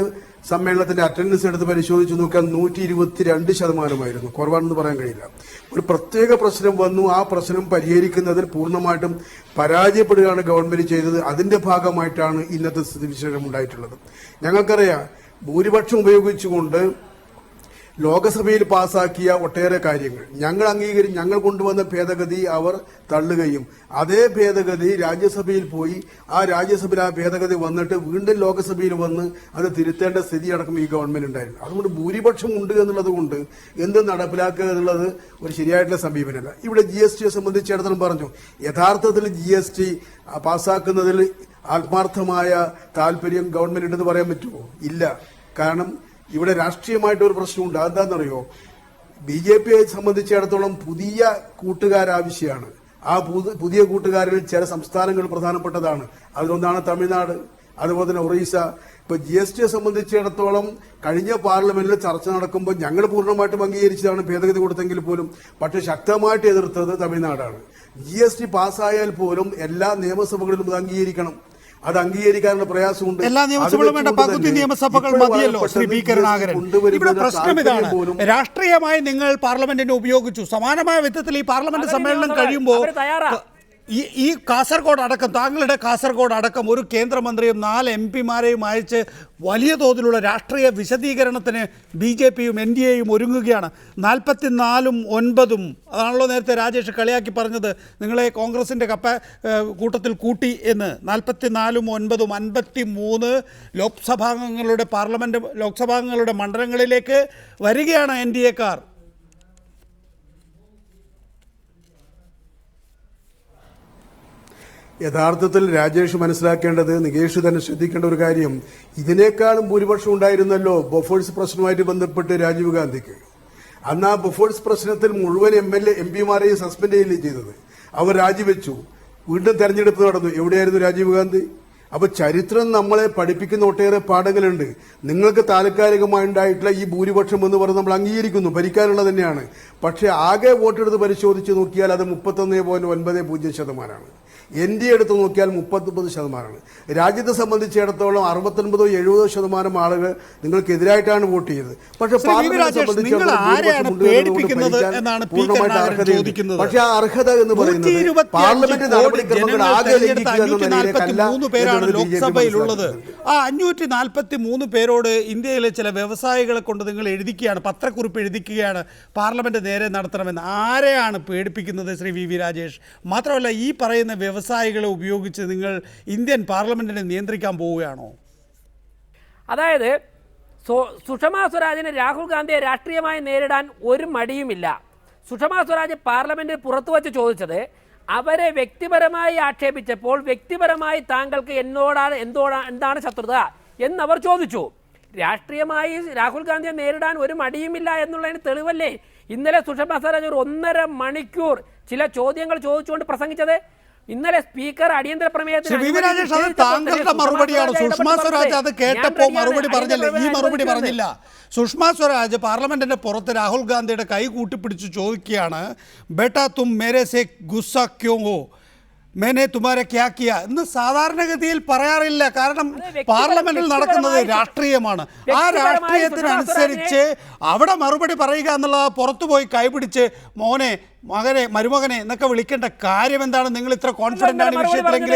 സമ്മേളനത്തിന്റെ അറ്റൻഡൻസ് എടുത്ത് പരിശോധിച്ച് നോക്കാൻ 122%, കുറവാണെന്ന് പറയാൻ കഴിയില്ല. ഒരു പ്രത്യേക പ്രശ്നം വന്നു, ആ പ്രശ്നം പരിഹരിക്കുന്നതിൽ പൂർണ്ണമായിട്ടും പരാജയപ്പെടുകയാണ് ഗവൺമെന്റ് ചെയ്തത്. അതിന്റെ ഭാഗമായിട്ടാണ് ഇന്നത്തെ സ്ഥിതിവിശേഷം ഉണ്ടായിട്ടുള്ളത്. ഞങ്ങൾക്കറിയാം, ഭൂരിപക്ഷം ഉപയോഗിച്ചുകൊണ്ട് ലോകസഭയിൽ പാസാക്കിയ ഒട്ടേറെ കാര്യങ്ങൾ ഞങ്ങൾ കൊണ്ടുവന്ന ഭേദഗതി അവർ തള്ളുകയും അതേ ഭേദഗതി രാജ്യസഭയിൽ പോയി ആ രാജ്യസഭയിൽ ആ ഭേദഗതി വന്നിട്ട് വീണ്ടും ലോകസഭയിൽ വന്ന് അത് തിരുത്തേണ്ട സ്ഥിതി അടക്കം ഈ ഗവൺമെന്റ് ഉണ്ടായിരുന്നു. അതുകൊണ്ട് ഭൂരിപക്ഷം ഉണ്ട് എന്നുള്ളത് കൊണ്ട് എന്ത് നടപ്പിലാക്കുക എന്നുള്ളത് ഒരു ശരിയായിട്ടുള്ള സമീപനമല്ല. ഇവിടെ GSTയെ സംബന്ധിച്ചിടത്തോളം പറഞ്ഞു, യഥാർത്ഥത്തിൽ GST പാസാക്കുന്നതിൽ ആത്മാർത്ഥമായ താല്പര്യം ഗവൺമെന്റ് ഉണ്ടെന്ന് പറയാൻ പറ്റുമോ? ഇല്ല. കാരണം ഇവിടെ രാഷ്ട്രീയമായിട്ടൊരു പ്രശ്നമുണ്ട്. അതെന്താണെന്നറിയോ, BJPയെ സംബന്ധിച്ചിടത്തോളം പുതിയ കൂട്ടുകാരാവശ്യമാണ്. ആ പുതിയ കൂട്ടുകാരിൽ ചില സംസ്ഥാനങ്ങൾ പ്രധാനപ്പെട്ടതാണ്. അതിലൊന്നാണ് തമിഴ്നാട്, അതുപോലെ തന്നെ ഒറീസ. ഇപ്പൊ GSTയെ സംബന്ധിച്ചിടത്തോളം കഴിഞ്ഞ പാർലമെന്റിൽ ചർച്ച നടക്കുമ്പോൾ ഞങ്ങൾ പൂർണ്ണമായിട്ടും അംഗീകരിച്ചതാണ് ഭേദഗതി കൊടുത്തെങ്കിൽ പോലും, പക്ഷെ ശക്തമായിട്ട് എതിർത്തത് തമിഴ്നാടാണ്. GST പാസ്സായാൽ പോലും എല്ലാ നിയമസഭകളിലും അത് അംഗീകരിക്കണം. അത് അംഗീകരിക്കാനുള്ള പ്രയാസമുണ്ട്.
എല്ലാ നിയമസഭകളും വേണ്ട, പകുതി നിയമസഭകൾ മതിയല്ലോ. ശ്രീ പി കരുണാകരൻ, ഇവിടെ പ്രശ്നം ഇതാണ്. രാഷ്ട്രീയമായി നിങ്ങൾ പാർലമെന്റിനെ ഉപയോഗിച്ചു. സമാനമായ വിധത്തിൽ ഈ പാർലമെന്റ് സമ്മേളനം കഴിയുമ്പോൾ ഈ കാസർഗോഡ് അടക്കം, താങ്കളുടെ കാസർഗോഡ് അടക്കം ഒരു കേന്ദ്രമന്ത്രിയും 4 MP-മാരെയും അയച്ച് വലിയ തോതിലുള്ള രാഷ്ട്രീയ വിശദീകരണത്തിന് BJPയും NDAയും ഒരുങ്ങുകയാണ്. 44-ഉം 9-ഉം അതാണല്ലോ നേരത്തെ രാജേഷ് കളിയാക്കി പറഞ്ഞത്, നിങ്ങളെ കോൺഗ്രസിൻ്റെ കൂട്ടത്തിൽ കൂട്ടി എന്ന്. 44-ഉം 9-ഉം 53 ലോക്സഭാംഗങ്ങളുടെ മണ്ഡലങ്ങളിലേക്ക് വരികയാണ് NDAക്കാർ.
യഥാർത്ഥത്തിൽ രാജേഷ് മനസ്സിലാക്കേണ്ടത്, നികേഷ് തന്നെ ശ്രദ്ധിക്കേണ്ട ഒരു കാര്യം, ഇതിനേക്കാളും ഭൂരിപക്ഷം ഉണ്ടായിരുന്നല്ലോ ബൊഫേഴ്സ് പ്രശ്നവുമായിട്ട് ബന്ധപ്പെട്ട് രാജീവ് ഗാന്ധിക്ക്. അന്ന് ആ ബൊഫേഴ്സ് പ്രശ്നത്തിൽ മുഴുവൻ MP-മാരെയും സസ്പെൻഡ് ചെയ്യുകയും ചെയ്തത്. അവർ രാജിവെച്ചു, വീണ്ടും തെരഞ്ഞെടുപ്പ് നടന്നു. എവിടെയായിരുന്നു രാജീവ് ഗാന്ധി? അപ്പൊ ചരിത്രം നമ്മളെ പഠിപ്പിക്കുന്ന ഒട്ടേറെ പാഠങ്ങളുണ്ട്. നിങ്ങൾക്ക് താൽക്കാലികമായിട്ടുണ്ടായിട്ടുള്ള ഈ ഭൂരിപക്ഷം എന്ന് പറഞ്ഞ് നമ്മൾ അംഗീകരിക്കുന്നു, ഭരിക്കാനുള്ളത് തന്നെയാണ്. പക്ഷെ ആകെ വോട്ടെടുത്ത് പരിശോധിച്ച് നോക്കിയാൽ അത് 31.90% NDA എടുത്ത് നോക്കിയാൽ 39%. രാജ്യത്തെ സംബന്ധിച്ചിടത്തോളം 69-70% ആളുകൾ നിങ്ങൾക്കെതിരായിട്ടാണ് വോട്ട് ചെയ്തത്. പക്ഷെ പക്ഷെ ആ അർഹത എന്ന് പറയുന്നത് പാർലമെന്റ് നടപടിക്രമങ്ങൾ ആകെ
ലോക്സഭയിലുള്ളത്. ആ 543 പേരോട് ഇന്ത്യയിലെ ചില വ്യവസായികളെ കൊണ്ട് നിങ്ങൾ എഴുതിക്കുകയാണ്, പത്രക്കുറിപ്പ് എഴുതിക്കുകയാണ്, പാർലമെന്റ് നേരെ നടത്തണമെന്ന്. ആരെയാണ് പേടിപ്പിക്കുന്നത് ശ്രീ വി രാജേഷ്? മാത്രമല്ല, ഈ പറയുന്ന വ്യവസായികളെ ഉപയോഗിച്ച് നിങ്ങൾ ഇന്ത്യൻ പാർലമെന്റിനെ നിയന്ത്രിക്കാൻ പോവുകയാണോ?
അതായത് സുഷമാ സ്വരാജിന് രാഹുൽ ഗാന്ധിയെ രാഷ്ട്രീയമായി നേരിടാൻ ഒരു മടിയുമില്ല. സുഷമാ സ്വരാജ് പാർലമെന്റിൽ പുറത്തു വച്ച് ചോദിച്ചത്, അവരെ വ്യക്തിപരമായി ആക്ഷേപിച്ചപ്പോൾ വ്യക്തിപരമായി താങ്കൾക്ക് എന്താണ് ശത്രുത എന്നവർ ചോദിച്ചു. രാഷ്ട്രീയമായി രാഹുൽ ഗാന്ധിയെ നേരിടാൻ ഒരു മടിയുമില്ല എന്നുള്ളതിന് തെളിവല്ലേ ഇന്നലെ സുഷമാ സ്വരാജ് ഒരു 1.5 മണിക്കൂർ ചില ചോദ്യങ്ങൾ ചോദിച്ചുകൊണ്ട് പ്രസംഗിച്ചത്? ഇന്നലെ സ്പീക്കർ അടിയന്തര പ്രമേയത്തിന്
താങ്കളുടെ മറുപടിയാണ്. സുഷമാ സ്വരാജ് അത് കേട്ടപ്പോൾ മറുപടി പറഞ്ഞില്ല, ഈ മറുപടി പറഞ്ഞില്ല. സുഷമാ സ്വരാജ് പാർലമെന്റിന്റെ പുറത്ത് രാഹുൽ ഗാന്ധിയുടെ കൈ കൂട്ടിപ്പിടിച്ച് ചോദിക്കുകയാണ്, ബേട്ടാ തും മേരെ സേ ഗുസ്സ ക്യോ ഹോ, മേനെ തുമാരെ ക്യാ കിയ എന്ന് സാധാരണഗതിയിൽ പറയാറില്ല. കാരണം പാർലമെന്റിൽ നടക്കുന്നത് രാഷ്ട്രീയമാണ്. ആ രാഷ്ട്രീയത്തിനനുസരിച്ച് അവിടെ മറുപടി പറയുക എന്നുള്ളത് പുറത്തു പോയി കൈപിടിച്ച് മോനെ, മകനെ, മരുമകനെ എന്നൊക്കെ വിളിക്കേണ്ട കാര്യം എന്താണ്? നിങ്ങൾ ഇത്ര കോൺഫിഡന്റ് ആണ് ഈ വിഷയത്തിലെങ്കിൽ?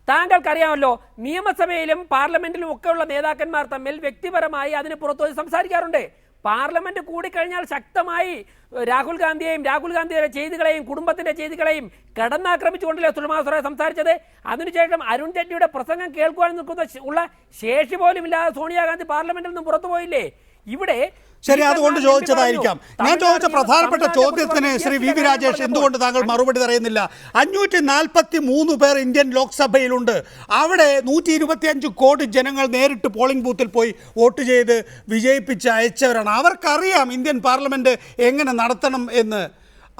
താങ്കൾക്കറിയാമല്ലോ, നിയമസഭയിലും പാർലമെന്റിലും ഒക്കെയുള്ള നേതാക്കന്മാർ തമ്മിൽ വ്യക്തിപരമായി അതിന് പുറത്തുപോയി സംസാരിക്കാറുണ്ട്. പാർലമെന്റ് കൂടിക്കഴിഞ്ഞാൽ ശക്തമായി രാഹുൽ ഗാന്ധിയുടെ ചെയ്തികളെയും കുടുംബത്തിന്റെ ചെയ്തികളെയും കടന്നാക്രമിച്ചുകൊണ്ടല്ലേ സുഷമാ സ്വരാജ് സംസാരിച്ചത്. അതിനുശേഷം അരുൺ ജെയ്റ്റ്ലിയുടെ പ്രസംഗം കേൾക്കുവാൻ നിൽക്കുന്ന ശേഷി പോലും ഇല്ലാതെ സോണിയാഗാന്ധി പാർലമെന്റിൽ നിന്നും പുറത്തു പോയില്ലേ? ഇവിടെ
ശരി, അതുകൊണ്ട് ചോദിച്ചതായിരിക്കാം. ഞാൻ ചോദിച്ച പ്രധാനപ്പെട്ട ചോദ്യത്തിന് ശ്രീ വി രാജേഷ് എന്തുകൊണ്ട് താങ്കൾ മറുപടി പറയുന്നില്ല? 543 പേർ ഇന്ത്യൻ ലോക്സഭയിലുണ്ട്. അവിടെ 125 കോടി ജനങ്ങൾ നേരിട്ട് പോളിംഗ് ബൂത്തിൽ പോയി വോട്ട് ചെയ്ത് വിജയിപ്പിച്ച് അയച്ചവരാണ്. അവർക്കറിയാം ഇന്ത്യൻ പാർലമെന്റ് എങ്ങനെ നടത്തണം എന്ന്.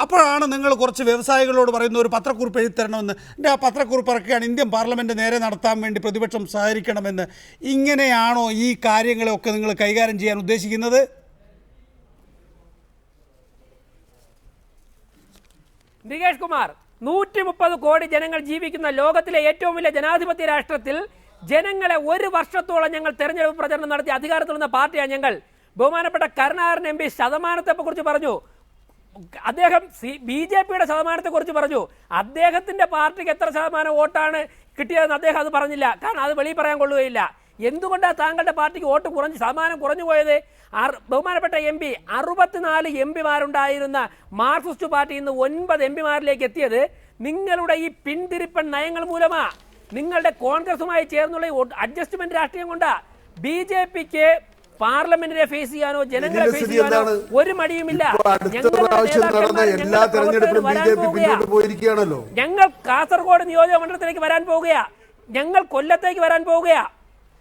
അപ്പോഴാണ് നിങ്ങൾ കുറച്ച് വ്യവസായികളോട് പറയുന്ന ഒരു പത്രക്കുറിപ്പ് എഴുതരണമെന്ന്. എൻ്റെ ആ പത്രക്കുറിപ്പ് ഇറക്കുകയാണ് ഇന്ത്യൻ പാർലമെൻറ്റ് നേരെ നടത്താൻ വേണ്ടി പ്രതിപക്ഷം സഹകരിക്കണമെന്ന്. ഇങ്ങനെയാണോ ഈ കാര്യങ്ങളെയൊക്കെ നിങ്ങൾ കൈകാര്യം ചെയ്യാൻ ഉദ്ദേശിക്കുന്നത്?
നികേഷ് കുമാർ, 130 കോടി ജനങ്ങൾ ജീവിക്കുന്ന ലോകത്തിലെ ഏറ്റവും വലിയ ജനാധിപത്യ രാഷ്ട്രത്തിൽ ജനങ്ങളെ ഒരു വർഷത്തോളം ഞങ്ങൾ തെരഞ്ഞെടുപ്പ് പ്രചരണം നടത്തി അധികാരത്തിൽ വന്ന പാർട്ടിയാണ് ഞങ്ങൾ. ബഹുമാനപ്പെട്ട കരുണാകരൻ MP ശതമാനത്തെ കുറിച്ച് പറഞ്ഞു, അദ്ദേഹം BJPയുടെ ശതമാനത്തെ കുറിച്ച് പറഞ്ഞു. അദ്ദേഹത്തിന്റെ പാർട്ടിക്ക് എത്ര ശതമാനം വോട്ടാണ് കിട്ടിയതെന്ന് അദ്ദേഹം അത് പറഞ്ഞില്ല. കാരണം അത് വെളിയിൽ പറയാൻ കൊള്ളുകയില്ല. എന്തുകൊണ്ടാണ് താങ്കളുടെ പാർട്ടിക്ക് വോട്ട് ശതമാനം കുറഞ്ഞു പോയത്? ബഹുമാനപ്പെട്ട MP 64 MP മാർക്സിസ്റ്റ് പാർട്ടി ഇന്ന് 9 MP എത്തിയത് നിങ്ങളുടെ ഈ പിന്തിരിപ്പൻ നയങ്ങൾ മൂലമാ. നിങ്ങളുടെ കോൺഗ്രസുമായി ചേർന്നുള്ള അഡ്ജസ്റ്റ്മെന്റ് രാഷ്ട്രീയം കൊണ്ടാ. BJPക്ക് പാർലമെന്റിനെ ഫേസ് ചെയ്യാനോ ജനങ്ങളെ ഫേസ് ചെയ്യാനോ ഒരു മടിയുമില്ല. ഞങ്ങൾ കാസർഗോഡ് നിയോജക മണ്ഡലത്തിലേക്ക് വരാൻ പോവുകയാ, ഞങ്ങൾ കൊല്ലത്തേക്ക് വരാൻ പോവുകയാ.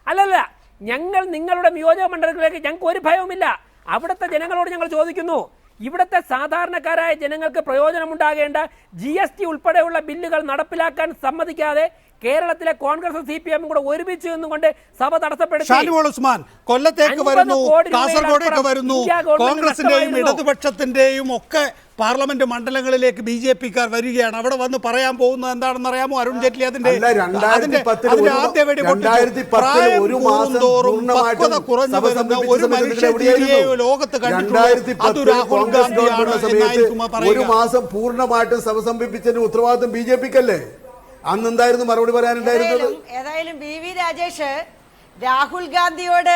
അല്ലല്ല, ഞങ്ങൾ നിങ്ങളുടെ നിയോജക മണ്ഡലത്തിലേക്ക് ഞങ്ങൾക്ക് ഒരു ഭയവുമില്ല. അവിടുത്തെ ജനങ്ങളോട് ഞങ്ങൾ ചോദിക്കുന്നു, ഇവിടുത്തെ സാധാരണക്കാരായ ജനങ്ങൾക്ക് പ്രയോജനമുണ്ടാകേണ്ട GST ഉൾപ്പെടെയുള്ള ബില്ലുകൾ നടപ്പിലാക്കാൻ സമ്മതിക്കാതെ കേരളത്തിലെ കോൺഗ്രസ് CPM കൂടെ ഒരുമിച്ച് നിന്നുകൊണ്ട് സഭ തടസ്സപ്പെടുത്തി.
ഉസ്മാൻ കൊല്ലത്തേക്ക് വരുന്നു, കാസർഗോഡേക്ക് വരുന്നു. കോൺഗ്രസിന്റെയും ഇടതുപക്ഷത്തിന്റെയും ഒക്കെ പാർലമെന്റ് മണ്ഡലങ്ങളിലേക്ക് BJPക്കാർ വരികയാണ്. അവിടെ വന്ന് പറയാൻ പോകുന്നത് എന്താണെന്ന് അറിയാമോ? അരുൺ ജെയ്റ്റ്ലി അതിന്റെ ആദ്യ വെടി കുറഞ്ഞു വരുന്ന ഒരു മനുഷ്യ ലോകത്ത് കണ്ടിട്ടുണ്ട്. രാഹുൽ ഗാന്ധിയാണ്.
ഒരു മാസം പൂർണ്ണമായിട്ടും സഭ സംബന്ധിച്ചതിന്റെ ഉത്തരവാദിത്വം BJPക്കല്ലേ? അന്നെന്തായിരുന്നു മറുപടി പറയാനുണ്ടായിരുന്നത്?
ഏതായാലും BV രാജേഷ് രാഹുൽ ഗാന്ധിയോട്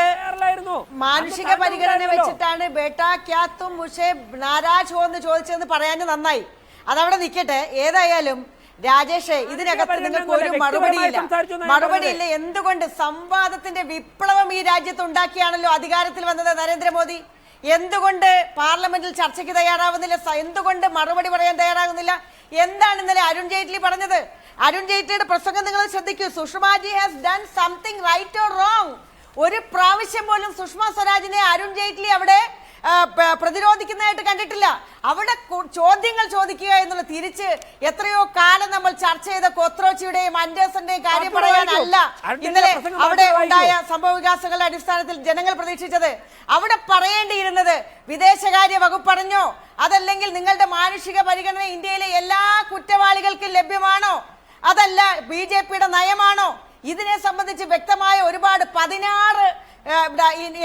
മാനുഷിക പരിഗണന വെച്ചിട്ടാണ് ബേട്ടാ ക്യാ തും മുझे നാരാജ് ഹോ എന്ന് ചോദിച്ചതെന്ന് പറയാൻ നന്നായി. അതവിടെ നിൽക്കട്ടെ. ഏതായാലും രാജേഷ്, ഇതിനകത്ത് നിങ്ങൾക്ക് ഒരു മറുപടിയില്ല. എന്തുകൊണ്ട് സംവാദത്തിന്റെ വിപ്ലവം ഈ രാജ്യത്ത് ഉണ്ടാക്കിയാണല്ലോ അധികാരത്തിൽ വന്നത് നരേന്ദ്രമോദി? എന്തുകൊണ്ട് പാർലമെന്റിൽ ചർച്ചയ്ക്ക് തയ്യാറാവുന്നില്ല? എന്തുകൊണ്ട് മറുപടി പറയാൻ തയ്യാറാകുന്നില്ല? എന്താണ് ഇന്നലെ അരുൺ ജെയ്റ്റ്ലി പറഞ്ഞത്? അരുൺ ജെയ്റ്റ്ലിയുടെ പ്രസംഗം നിങ്ങൾ ശ്രദ്ധിക്കൂ. Sushmaji has done something right or wrong. ഒരു പ്രാവശ്യം പോലും സുഷമ സ്വരാജിനെ അരുൺ ജെയ്റ്റ്ലി അവിടെ പ്രതിരോധിക്കുന്നതായിട്ട് കണ്ടിട്ടില്ല. അവിടെ ചോദ്യങ്ങൾ ചോദിക്കുക എന്നുള്ള, തിരിച്ച് എത്രയോ കാലം നമ്മൾ ചർച്ച ചെയ്ത കൊത്രോച്ചിയുടെയും അൻഡേഴ്സന്റെയും കാര്യം പറയാനല്ല ഇന്നലെ അവിടെ ഉണ്ടായ സംഭവ വികാസങ്ങളുടെ അടിസ്ഥാനത്തിൽ ജനങ്ങൾ പ്രതീക്ഷിച്ചത്. അവിടെ പറയേണ്ടിയിരുന്നത് വിദേശകാര്യ വകുപ്പ് പറഞ്ഞോ, അതല്ലെങ്കിൽ നിങ്ങളുടെ മാനുഷിക പരിഗണന ഇന്ത്യയിലെ എല്ലാ കുറ്റവാളികൾക്കും ലഭ്യമാണോ, അതല്ല BJPയുടെ നയമാണോ? ഇതിനെ സംബന്ധിച്ച് വ്യക്തമായ ഒരുപാട് 16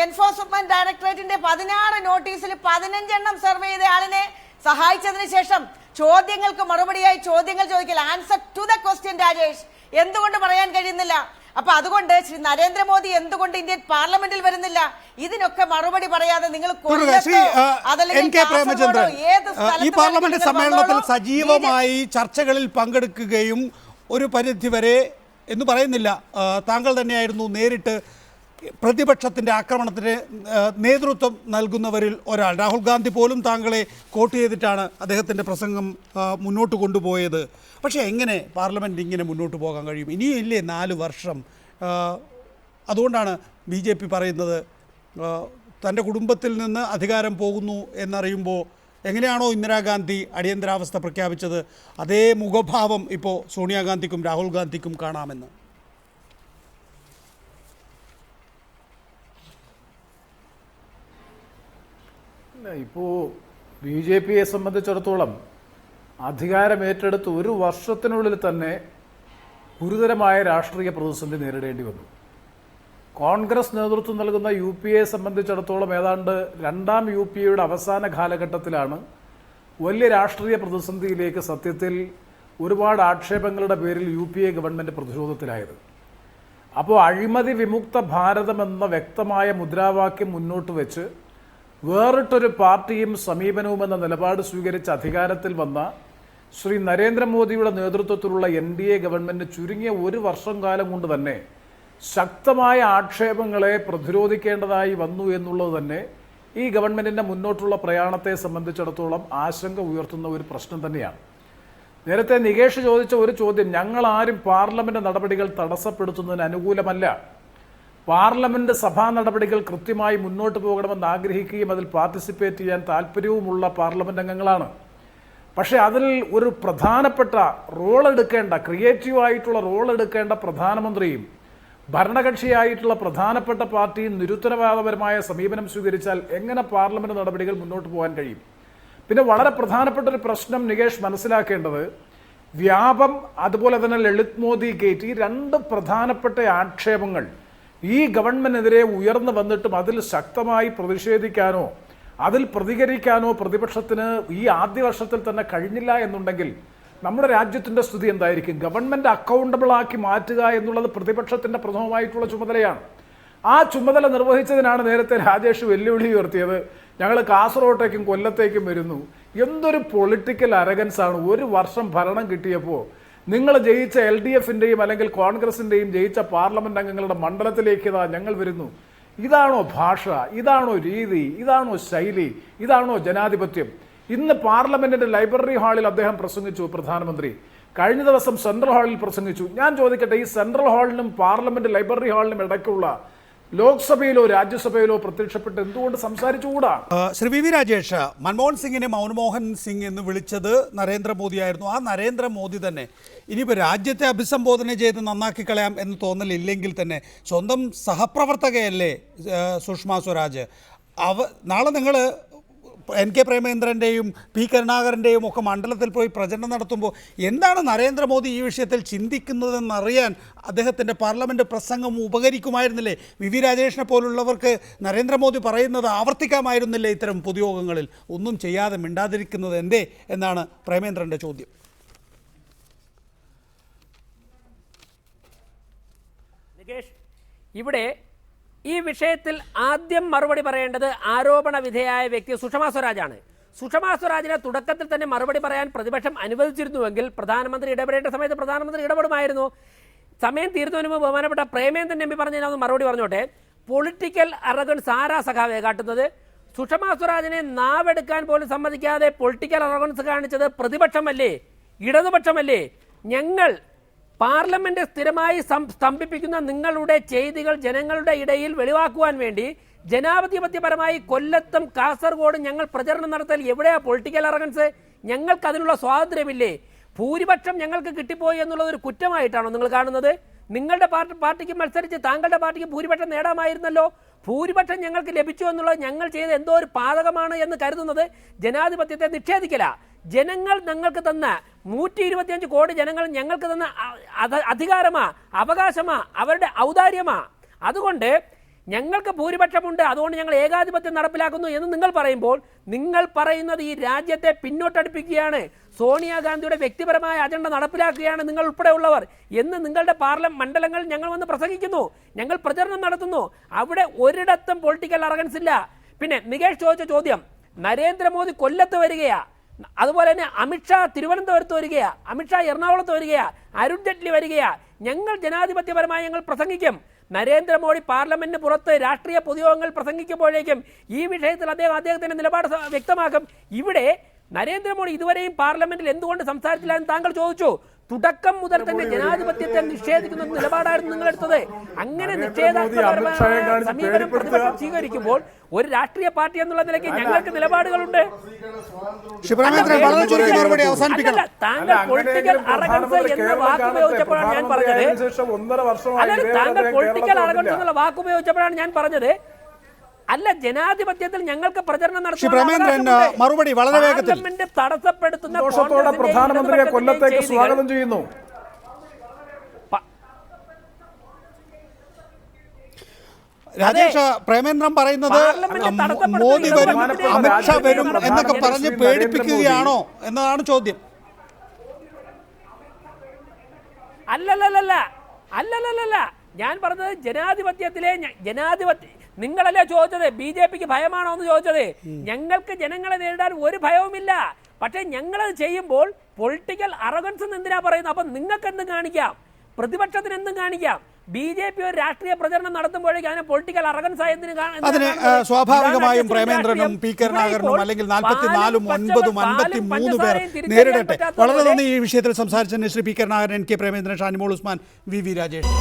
എൻഫോഴ്സ്മെന്റ് ഡയറക്ടറേറ്റിന്റെ 16 നോട്ടീസിൽ 15 എണ്ണം സർവേ ചെയ്ത ആളിനെ സഹായിച്ചതിന് ശേഷം ചോദ്യങ്ങൾക്ക് മറുപടിയായി ചോദ്യങ്ങൾ ചോദിക്കൽ, answer to the question. Rajesh, എന്തുകൊണ്ട് പറയാൻ കഴിയുന്നില്ല? അപ്പൊ അതുകൊണ്ട് ശ്രീ നരേന്ദ്രമോദി എന്തുകൊണ്ട് ഇന്ത്യൻ പാർലമെന്റിൽ വരുന്നില്ല? ഇതിനൊക്കെ മറുപടി പറയാതെ നിങ്ങൾ
ഈ പാർലമെന്റ് സമ്മേളനത്തിൽ സജീവമായി ചർച്ചകളിൽ പങ്കെടുക്കുകയും ഒരു പരിധിവരെ എന്ന് പറയുന്നില്ല, താങ്കൾ തന്നെയായിരുന്നു നേരിട്ട് പ്രതിപക്ഷത്തിൻ്റെ ആക്രമണത്തിന് നേതൃത്വം നൽകുന്നവരിൽ ഒരാൾ. രാഹുൽ ഗാന്ധി പോലും താങ്കളെ കോട്ട് ചെയ്തിട്ടാണ് അദ്ദേഹത്തിൻ്റെ പ്രസംഗം മുന്നോട്ട് കൊണ്ടുപോയത്. പക്ഷേ എങ്ങനെ പാർലമെൻറ്റ് ഇങ്ങനെ മുന്നോട്ട് പോകാൻ കഴിയും? ഇനിയും ഇല്ലേ 4 വർഷം? അതുകൊണ്ടാണ് BJP പറയുന്നത് തൻ്റെ കുടുംബത്തിൽ നിന്ന് അധികാരം പോകുന്നു എന്നറിയുമ്പോൾ എങ്ങനെയാണോ ഇന്ദിരാഗാന്ധി അടിയന്തരാവസ്ഥ പ്രഖ്യാപിച്ചത്, അതേ മുഖഭാവം ഇപ്പോൾ സോണിയാഗാന്ധിക്കും രാഹുൽ ഗാന്ധിക്കും കാണാമെന്ന്.
ഇപ്പോൾ BJPയെ സംബന്ധിച്ചിടത്തോളം അധികാരം ഏറ്റെടുത്ത് 1 വർഷത്തിനുള്ളിൽ തന്നെ ഗുരുതരമായ രാഷ്ട്രീയ പ്രതിസന്ധി നേരിടേണ്ടി വന്നു. കോൺഗ്രസ് നേതൃത്വം നൽകുന്ന UPA സംബന്ധിച്ചിടത്തോളം ഏതാണ്ട് 2ാം UPAയുടെ അവസാന കാലഘട്ടത്തിലാണ് വലിയ രാഷ്ട്രീയ പ്രതിസന്ധിയിലേക്ക് സത്യത്തിൽ ഒരുപാട് ആക്ഷേപങ്ങളുടെ പേരിൽ UPA ഗവൺമെൻറ് പ്രതിരോധത്തിലായത്. അപ്പോൾ അഴിമതി വിമുക്ത ഭാരതം എന്ന വ്യക്തമായ മുദ്രാവാക്യം മുന്നോട്ട് വെച്ച് വേറിട്ടൊരു പാർട്ടിയും സമീപനവും എന്ന നിലപാട് സ്വീകരിച്ച് അധികാരത്തിൽ വന്ന ശ്രീ നരേന്ദ്രമോദിയുടെ നേതൃത്വത്തിലുള്ള NDA ഗവൺമെൻറ് ചുരുങ്ങിയ 1 വർഷം കാലം കൊണ്ട് തന്നെ ശക്തമായ ആക്ഷേപങ്ങളെ പ്രതിരോധിക്കേണ്ടതായി വന്നു എന്നുള്ളത് തന്നെ ഈ ഗവൺമെൻറ്റിൻ്റെ മുന്നോട്ടുള്ള പ്രയാണത്തെ സംബന്ധിച്ചിടത്തോളം ആശങ്ക ഉയർത്തുന്ന ഒരു പ്രശ്നം തന്നെയാണ്. നേരത്തെ നികേഷ് ചോദിച്ച ഒരു ചോദ്യം, ഞങ്ങളാരും പാർലമെൻറ്റ് നടപടികൾ തടസ്സപ്പെടുത്തുന്നതിന് അനുകൂലമല്ല. പാർലമെൻറ്റ് സഭാ നടപടികൾ കൃത്യമായി മുന്നോട്ട് പോകണമെന്ന് ആഗ്രഹിക്കുകയും അതിൽ പാർട്ടിസിപ്പേറ്റ് ചെയ്യാൻ താല്പര്യവുമുള്ള പാർലമെൻറ്റ് അംഗങ്ങളാണ്. പക്ഷേ അതിൽ ഒരു പ്രധാനപ്പെട്ട റോൾ എടുക്കേണ്ട, ക്രിയേറ്റീവായിട്ടുള്ള റോൾ എടുക്കേണ്ട പ്രധാനമന്ത്രിയും ഭരണകക്ഷിയായിട്ടുള്ള പ്രധാനപ്പെട്ട പാർട്ടിയും നിരുത്തരവാദപരമായ സമീപനം സ്വീകരിച്ചാൽ എങ്ങനെ പാർലമെന്റ് നടപടികൾ മുന്നോട്ട് പോകാൻ കഴിയും? പിന്നെ വളരെ പ്രധാനപ്പെട്ട ഒരു പ്രശ്നം നികേഷ് മനസ്സിലാക്കേണ്ടത്, വ്യാപം അതുപോലെ തന്നെ ലളിത് മോദി ഗേറ്റ്, ഈ രണ്ട് പ്രധാനപ്പെട്ട ആക്ഷേപങ്ങൾ ഈ ഗവൺമെന്റിനെതിരെ ഉയർന്നു വന്നിട്ടും അതിൽ ശക്തമായി പ്രതിഷേധിക്കാനോ അതിൽ പ്രതികരിക്കാനോ പ്രതിപക്ഷത്തിന് ഈ ആദ്യ വർഷത്തിൽ തന്നെ കഴിഞ്ഞില്ല എന്നുണ്ടെങ്കിൽ നമ്മുടെ രാജ്യത്തിന്റെ സ്ഥിതി എന്തായിരിക്കും? ഗവൺമെന്റ് അക്കൗണ്ടബിൾ ആക്കി മാറ്റുക എന്നുള്ളത് പ്രതിപക്ഷത്തിന്റെ പ്രഥമമായിട്ടുള്ള ചുമതലയാണ്. ആ ചുമതല നിർവഹിച്ചതിനാണ് നേരത്തെ രാജേഷ് വെല്ലുവിളി ഉയർത്തിയത്, ഞങ്ങൾ കാസർഗോട്ടേക്കും കൊല്ലത്തേക്കും വരുന്നു. എന്തൊരു പൊളിറ്റിക്കൽ അരഗൻസ് ആണ്! ഒരു വർഷം ഭരണം കിട്ടിയപ്പോൾ നിങ്ങൾ ജയിച്ച LDFന്റെയും അല്ലെങ്കിൽ കോൺഗ്രസിന്റെയും ജയിച്ച പാർലമെന്റ് അംഗങ്ങളുടെ മണ്ഡലത്തിലേക്ക് ഞങ്ങൾ വരുന്നു. ഇതാണോ ഭാഷ? ഇതാണോ രീതി? ഇതാണോ ശൈലി? ഇതാണോ ജനാധിപത്യം? ഇന്ന് പാർലമെന്റിന്റെ ലൈബ്രറി ഹാളിൽ അദ്ദേഹം പ്രസംഗിച്ചു, പ്രധാനമന്ത്രി. കഴിഞ്ഞ ദിവസം സെൻട്രൽ ഹാളിൽ പ്രസംഗിച്ചു. ഞാൻ ചോദിക്കട്ടെ, ഈ സെൻട്രൽ ഹാളിനും പാർലമെന്റ് ലൈബ്രറി ഹാളിനും ഇടയ്ക്കുള്ള ലോക്സഭയിലോ രാജ്യസഭയിലോ പ്രത്യക്ഷപ്പെട്ട് എന്തുകൊണ്ട് സംസാരിച്ചുകൂടാ?
ശ്രീ വി രാജേഷ്, മൻമോഹൻ സിംഗിനെ മൻമോഹൻ സിംഗ് എന്ന് വിളിച്ചത് നരേന്ദ്രമോദിയായിരുന്നു. ആ നരേന്ദ്രമോദി തന്നെ ഇനിയിപ്പോൾ രാജ്യത്തെ അഭിസംബോധന ചെയ്ത് നന്നാക്കി കളയാം എന്ന് തോന്നലില്ലെങ്കിൽ തന്നെ സ്വന്തം സഹപ്രവർത്തകയല്ലേ സുഷമ സ്വരാജ്? നാളെ നിങ്ങൾ NK പ്രേമേന്ദ്രൻ്റെയും P കരുണാകരൻ്റെയും ഒക്കെ മണ്ഡലത്തിൽ പോയി പ്രചരണം നടത്തുമ്പോൾ എന്താണ് നരേന്ദ്രമോദി ഈ വിഷയത്തിൽ ചിന്തിക്കുന്നതെന്നറിയാൻ അദ്ദേഹത്തിൻ്റെ പാർലമെൻറ്റ് പ്രസംഗം ഉപകരിക്കുമായിരുന്നില്ലേ? വി രാജേഷിനെ പോലുള്ളവർക്ക് നരേന്ദ്രമോദി പറയുന്നത് ആവർത്തിക്കാമായിരുന്നില്ലേ ഇത്തരം പൊതുയോഗങ്ങളിൽ? ഒന്നും ചെയ്യാതെ മിണ്ടാതിരിക്കുന്നത് എന്തേ എന്നാണ് പ്രേമേന്ദ്രൻ്റെ ചോദ്യം.
നികേഷ്, ഇവിടെ ഈ വിഷയത്തിൽ ആദ്യം മറുപടി പറയേണ്ടത് ആരോപണ വിധേയായ വ്യക്തി സുഷമ സ്വരാജാണ്. സുഷമ സ്വരാജിനെ തുടക്കത്തിൽ തന്നെ മറുപടി പറയാൻ പ്രതിപക്ഷം അനുവദിച്ചിരുന്നുവെങ്കിൽ പ്രധാനമന്ത്രി ഇടപെടേണ്ട സമയത്ത് പ്രധാനമന്ത്രി ഇടപെടുമായിരുന്നു. സമയം തീർന്നതിന് മുമ്പ് ബഹുമാനപ്പെട്ട പ്രേമേന്ദ്രൻ MP പറഞ്ഞതിനൊന്ന് മറുപടി പറഞ്ഞോട്ടെ. പൊളിറ്റിക്കൽ അറഗൻസ് ആരാ സഖാവെ കാട്ടുന്നത്? സുഷമ സ്വരാജിനെ നാവെടുക്കാൻ പോലും സമ്മതിക്കാതെ പൊളിറ്റിക്കൽ അറഗൻസ് കാണിച്ചത് പ്രതിപക്ഷമല്ലേ, ഇടതുപക്ഷമല്ലേ? ഞങ്ങൾ പാർലമെന്റ് സ്ഥിരമായി സ്തംഭിപ്പിക്കുന്ന നിങ്ങളുടെ ചെയ്തികൾ ജനങ്ങളുടെ ഇടയിൽ വെളിവാക്കുവാൻ വേണ്ടി ജനാധിപത്യപരമായി കൊല്ലത്തും കാസർഗോഡും ഞങ്ങൾ പ്രചരണം നടത്താൻ എവിടെയാ പൊളിറ്റിക്കൽ അറഗൻസ്? ഞങ്ങൾക്ക് അതിനുള്ള സ്വാതന്ത്ര്യമില്ലേ? ഭൂരിപക്ഷം ഞങ്ങൾക്ക് കിട്ടിപ്പോയി എന്നുള്ളത് ഒരു കുറ്റമായിട്ടാണോ നിങ്ങൾ കാണുന്നത്? നിങ്ങളുടെ പാർട്ടിക്ക് മത്സരിച്ച് താങ്കളുടെ പാർട്ടിക്ക് ഭൂരിപക്ഷം നേടാമായിരുന്നല്ലോ. ഭൂരിപക്ഷം ഞങ്ങൾക്ക് ലഭിച്ചു എന്നുള്ളത് ഞങ്ങൾ ചെയ്ത എന്തോ ഒരു പാതകമാണ് എന്ന് കരുതുന്നത് ജനാധിപത്യത്തെ നിഷേധിക്കല. ജനങ്ങൾ ഞങ്ങൾക്ക് തന്ന 125 കോടി ജനങ്ങൾ ഞങ്ങൾക്ക് തന്ന അധികാരമാ, അവകാശമാ, അവരുടെ ഔദാര്യമാ. അതുകൊണ്ട് ഞങ്ങൾക്ക് ഭൂരിപക്ഷമുണ്ട്, അതുകൊണ്ട് ഞങ്ങൾ ഏകാധിപത്യം നടപ്പിലാക്കുന്നു എന്ന് നിങ്ങൾ പറയുമ്പോൾ നിങ്ങൾ പറയുന്നത് ഈ രാജ്യത്തെ പിന്നോട്ടടിപ്പിക്കുകയാണ്, സോണിയാഗാന്ധിയുടെ വ്യക്തിപരമായ അജണ്ട നടപ്പിലാക്കുകയാണ് നിങ്ങൾ ഉൾപ്പെടെയുള്ളവർ എന്ന് നിങ്ങളുടെ മണ്ഡലങ്ങൾ ഞങ്ങൾ വന്ന് പ്രസംഗിക്കുന്നു, ഞങ്ങൾ പ്രചരണം നടത്തുന്നു. അവിടെ ഒരിടത്തും പൊളിറ്റിക്കൽ അറഗൻസ് ഇല്ല. പിന്നെ നികേഷ് ചോദിച്ച ചോദ്യം, നരേന്ദ്രമോദി കൊല്ലത്ത് വരികയാ, അതുപോലെ തന്നെ അമിത്ഷാ തിരുവനന്തപുരത്ത് വരികയാ, അമിത്ഷാ എറണാകുളത്ത് വരികയാ, അരുൺ ജെയ്റ്റ്ലി വരികയാ. ഞങ്ങൾ ജനാധിപത്യപരമായി ഞങ്ങൾ പ്രസംഗിക്കും. നരേന്ദ്രമോദി പാർലമെന്റിന് പുറത്ത് രാഷ്ട്രീയ പൊതുയോഗങ്ങൾ പ്രസംഗിക്കുമ്പോഴേക്കും ഈ വിഷയത്തിൽ അദ്ദേഹത്തിന്റെ നിലപാട് വ്യക്തമാക്കും. ഇവിടെ നരേന്ദ്രമോദി ഇതുവരെയും പാർലമെന്റിൽ എന്തുകൊണ്ട് സംസാരിച്ചില്ല എന്ന് താങ്കൾ ചോദിച്ചു. തുടക്കം മുതൽ തന്നെ ജനാധിപത്യത്തെ നിഷേധിക്കുന്ന നിലപാടായിരുന്നു നിങ്ങൾ എടുത്തത്. അങ്ങനെ നിഷേധാത്മകമായ സമീപനം പ്രതിപക്ഷം സ്വീകരിക്കുമ്പോൾ ഒരു രാഷ്ട്രീയ പാർട്ടി എന്നുള്ള നിലയ്ക്ക് ഞങ്ങൾക്ക് നിലപാടുകളുണ്ട്. താങ്കൾ പൊളിറ്റിക്കൽ അറഗൻസ് എന്ന വാക്ക് ഉപയോഗിച്ചപ്പോഴാണ് ഞാൻ പറഞ്ഞത്. താങ്കൾ പൊളിറ്റിക്കൽ അറഗൻസ് എന്നുള്ള വാക്ക് ഉപയോഗിച്ചപ്പോഴാണ് ഞാൻ പറഞ്ഞത്. അല്ല, ജനാധിപത്യത്തിൽ ഞങ്ങൾക്ക് പ്രചരണം നടത്തുന്ന
മറുപടി വളരെ വേഗത്തിൽ
തടസ്സപ്പെടുത്തുന്ന
പ്രധാനമന്ത്രിയെ കൊല്ലത്തേക്ക് സ്വാഗതം ചെയ്യുന്നു.
രാജേഷ്, പ്രേമേന്ദ്രൻ പറയുന്നത് മോദി വരും, അമിത്ഷാ വരും എന്നൊക്കെ പറഞ്ഞ് പേടിപ്പിക്കുകയാണോ എന്നതാണ് ചോദ്യം.
അല്ലല്ല, ഞാൻ പറഞ്ഞത് ജനാധിപത്യത്തിലെ നിങ്ങളല്ലേ ചോദിച്ചത് BJPക്ക് ഭയമാണോ എന്ന് ചോദിച്ചത്. ഞങ്ങൾക്ക് ജനങ്ങളെ നേരിടാൻ ഒരു ഭയവുമില്ല. പക്ഷേ ഞങ്ങളത് ചെയ്യുമ്പോൾ പൊളിറ്റിക്കൽ അറഗൻസ് എന്തിനാ പറയുന്നത്? അപ്പം നിങ്ങൾക്ക് എന്തും കാണിക്കാം, പ്രതിപക്ഷത്തിന് എന്തും കാണിക്കാം. BJP ഒരു രാഷ്ട്രീയ പ്രചരണം നടത്തുമ്പോഴേക്കും അതിനെ പൊളിറ്റിക്കൽ അറഗൻസ് ആയതിന്
അതിന് സ്വാഭാവികമായും പ്രേമേന്ദ്രനും P കരുണാകരനും അല്ലെങ്കിൽ 44, 9, 53 പേർ നേരിടട്ടെ. വളരെ നന്ദി ഈ വിഷയത്തിൽ സംസാരിച്ചതിന് Shri P Karunakaran, NK Premachandran, Shanimol Usman, V Rajesh.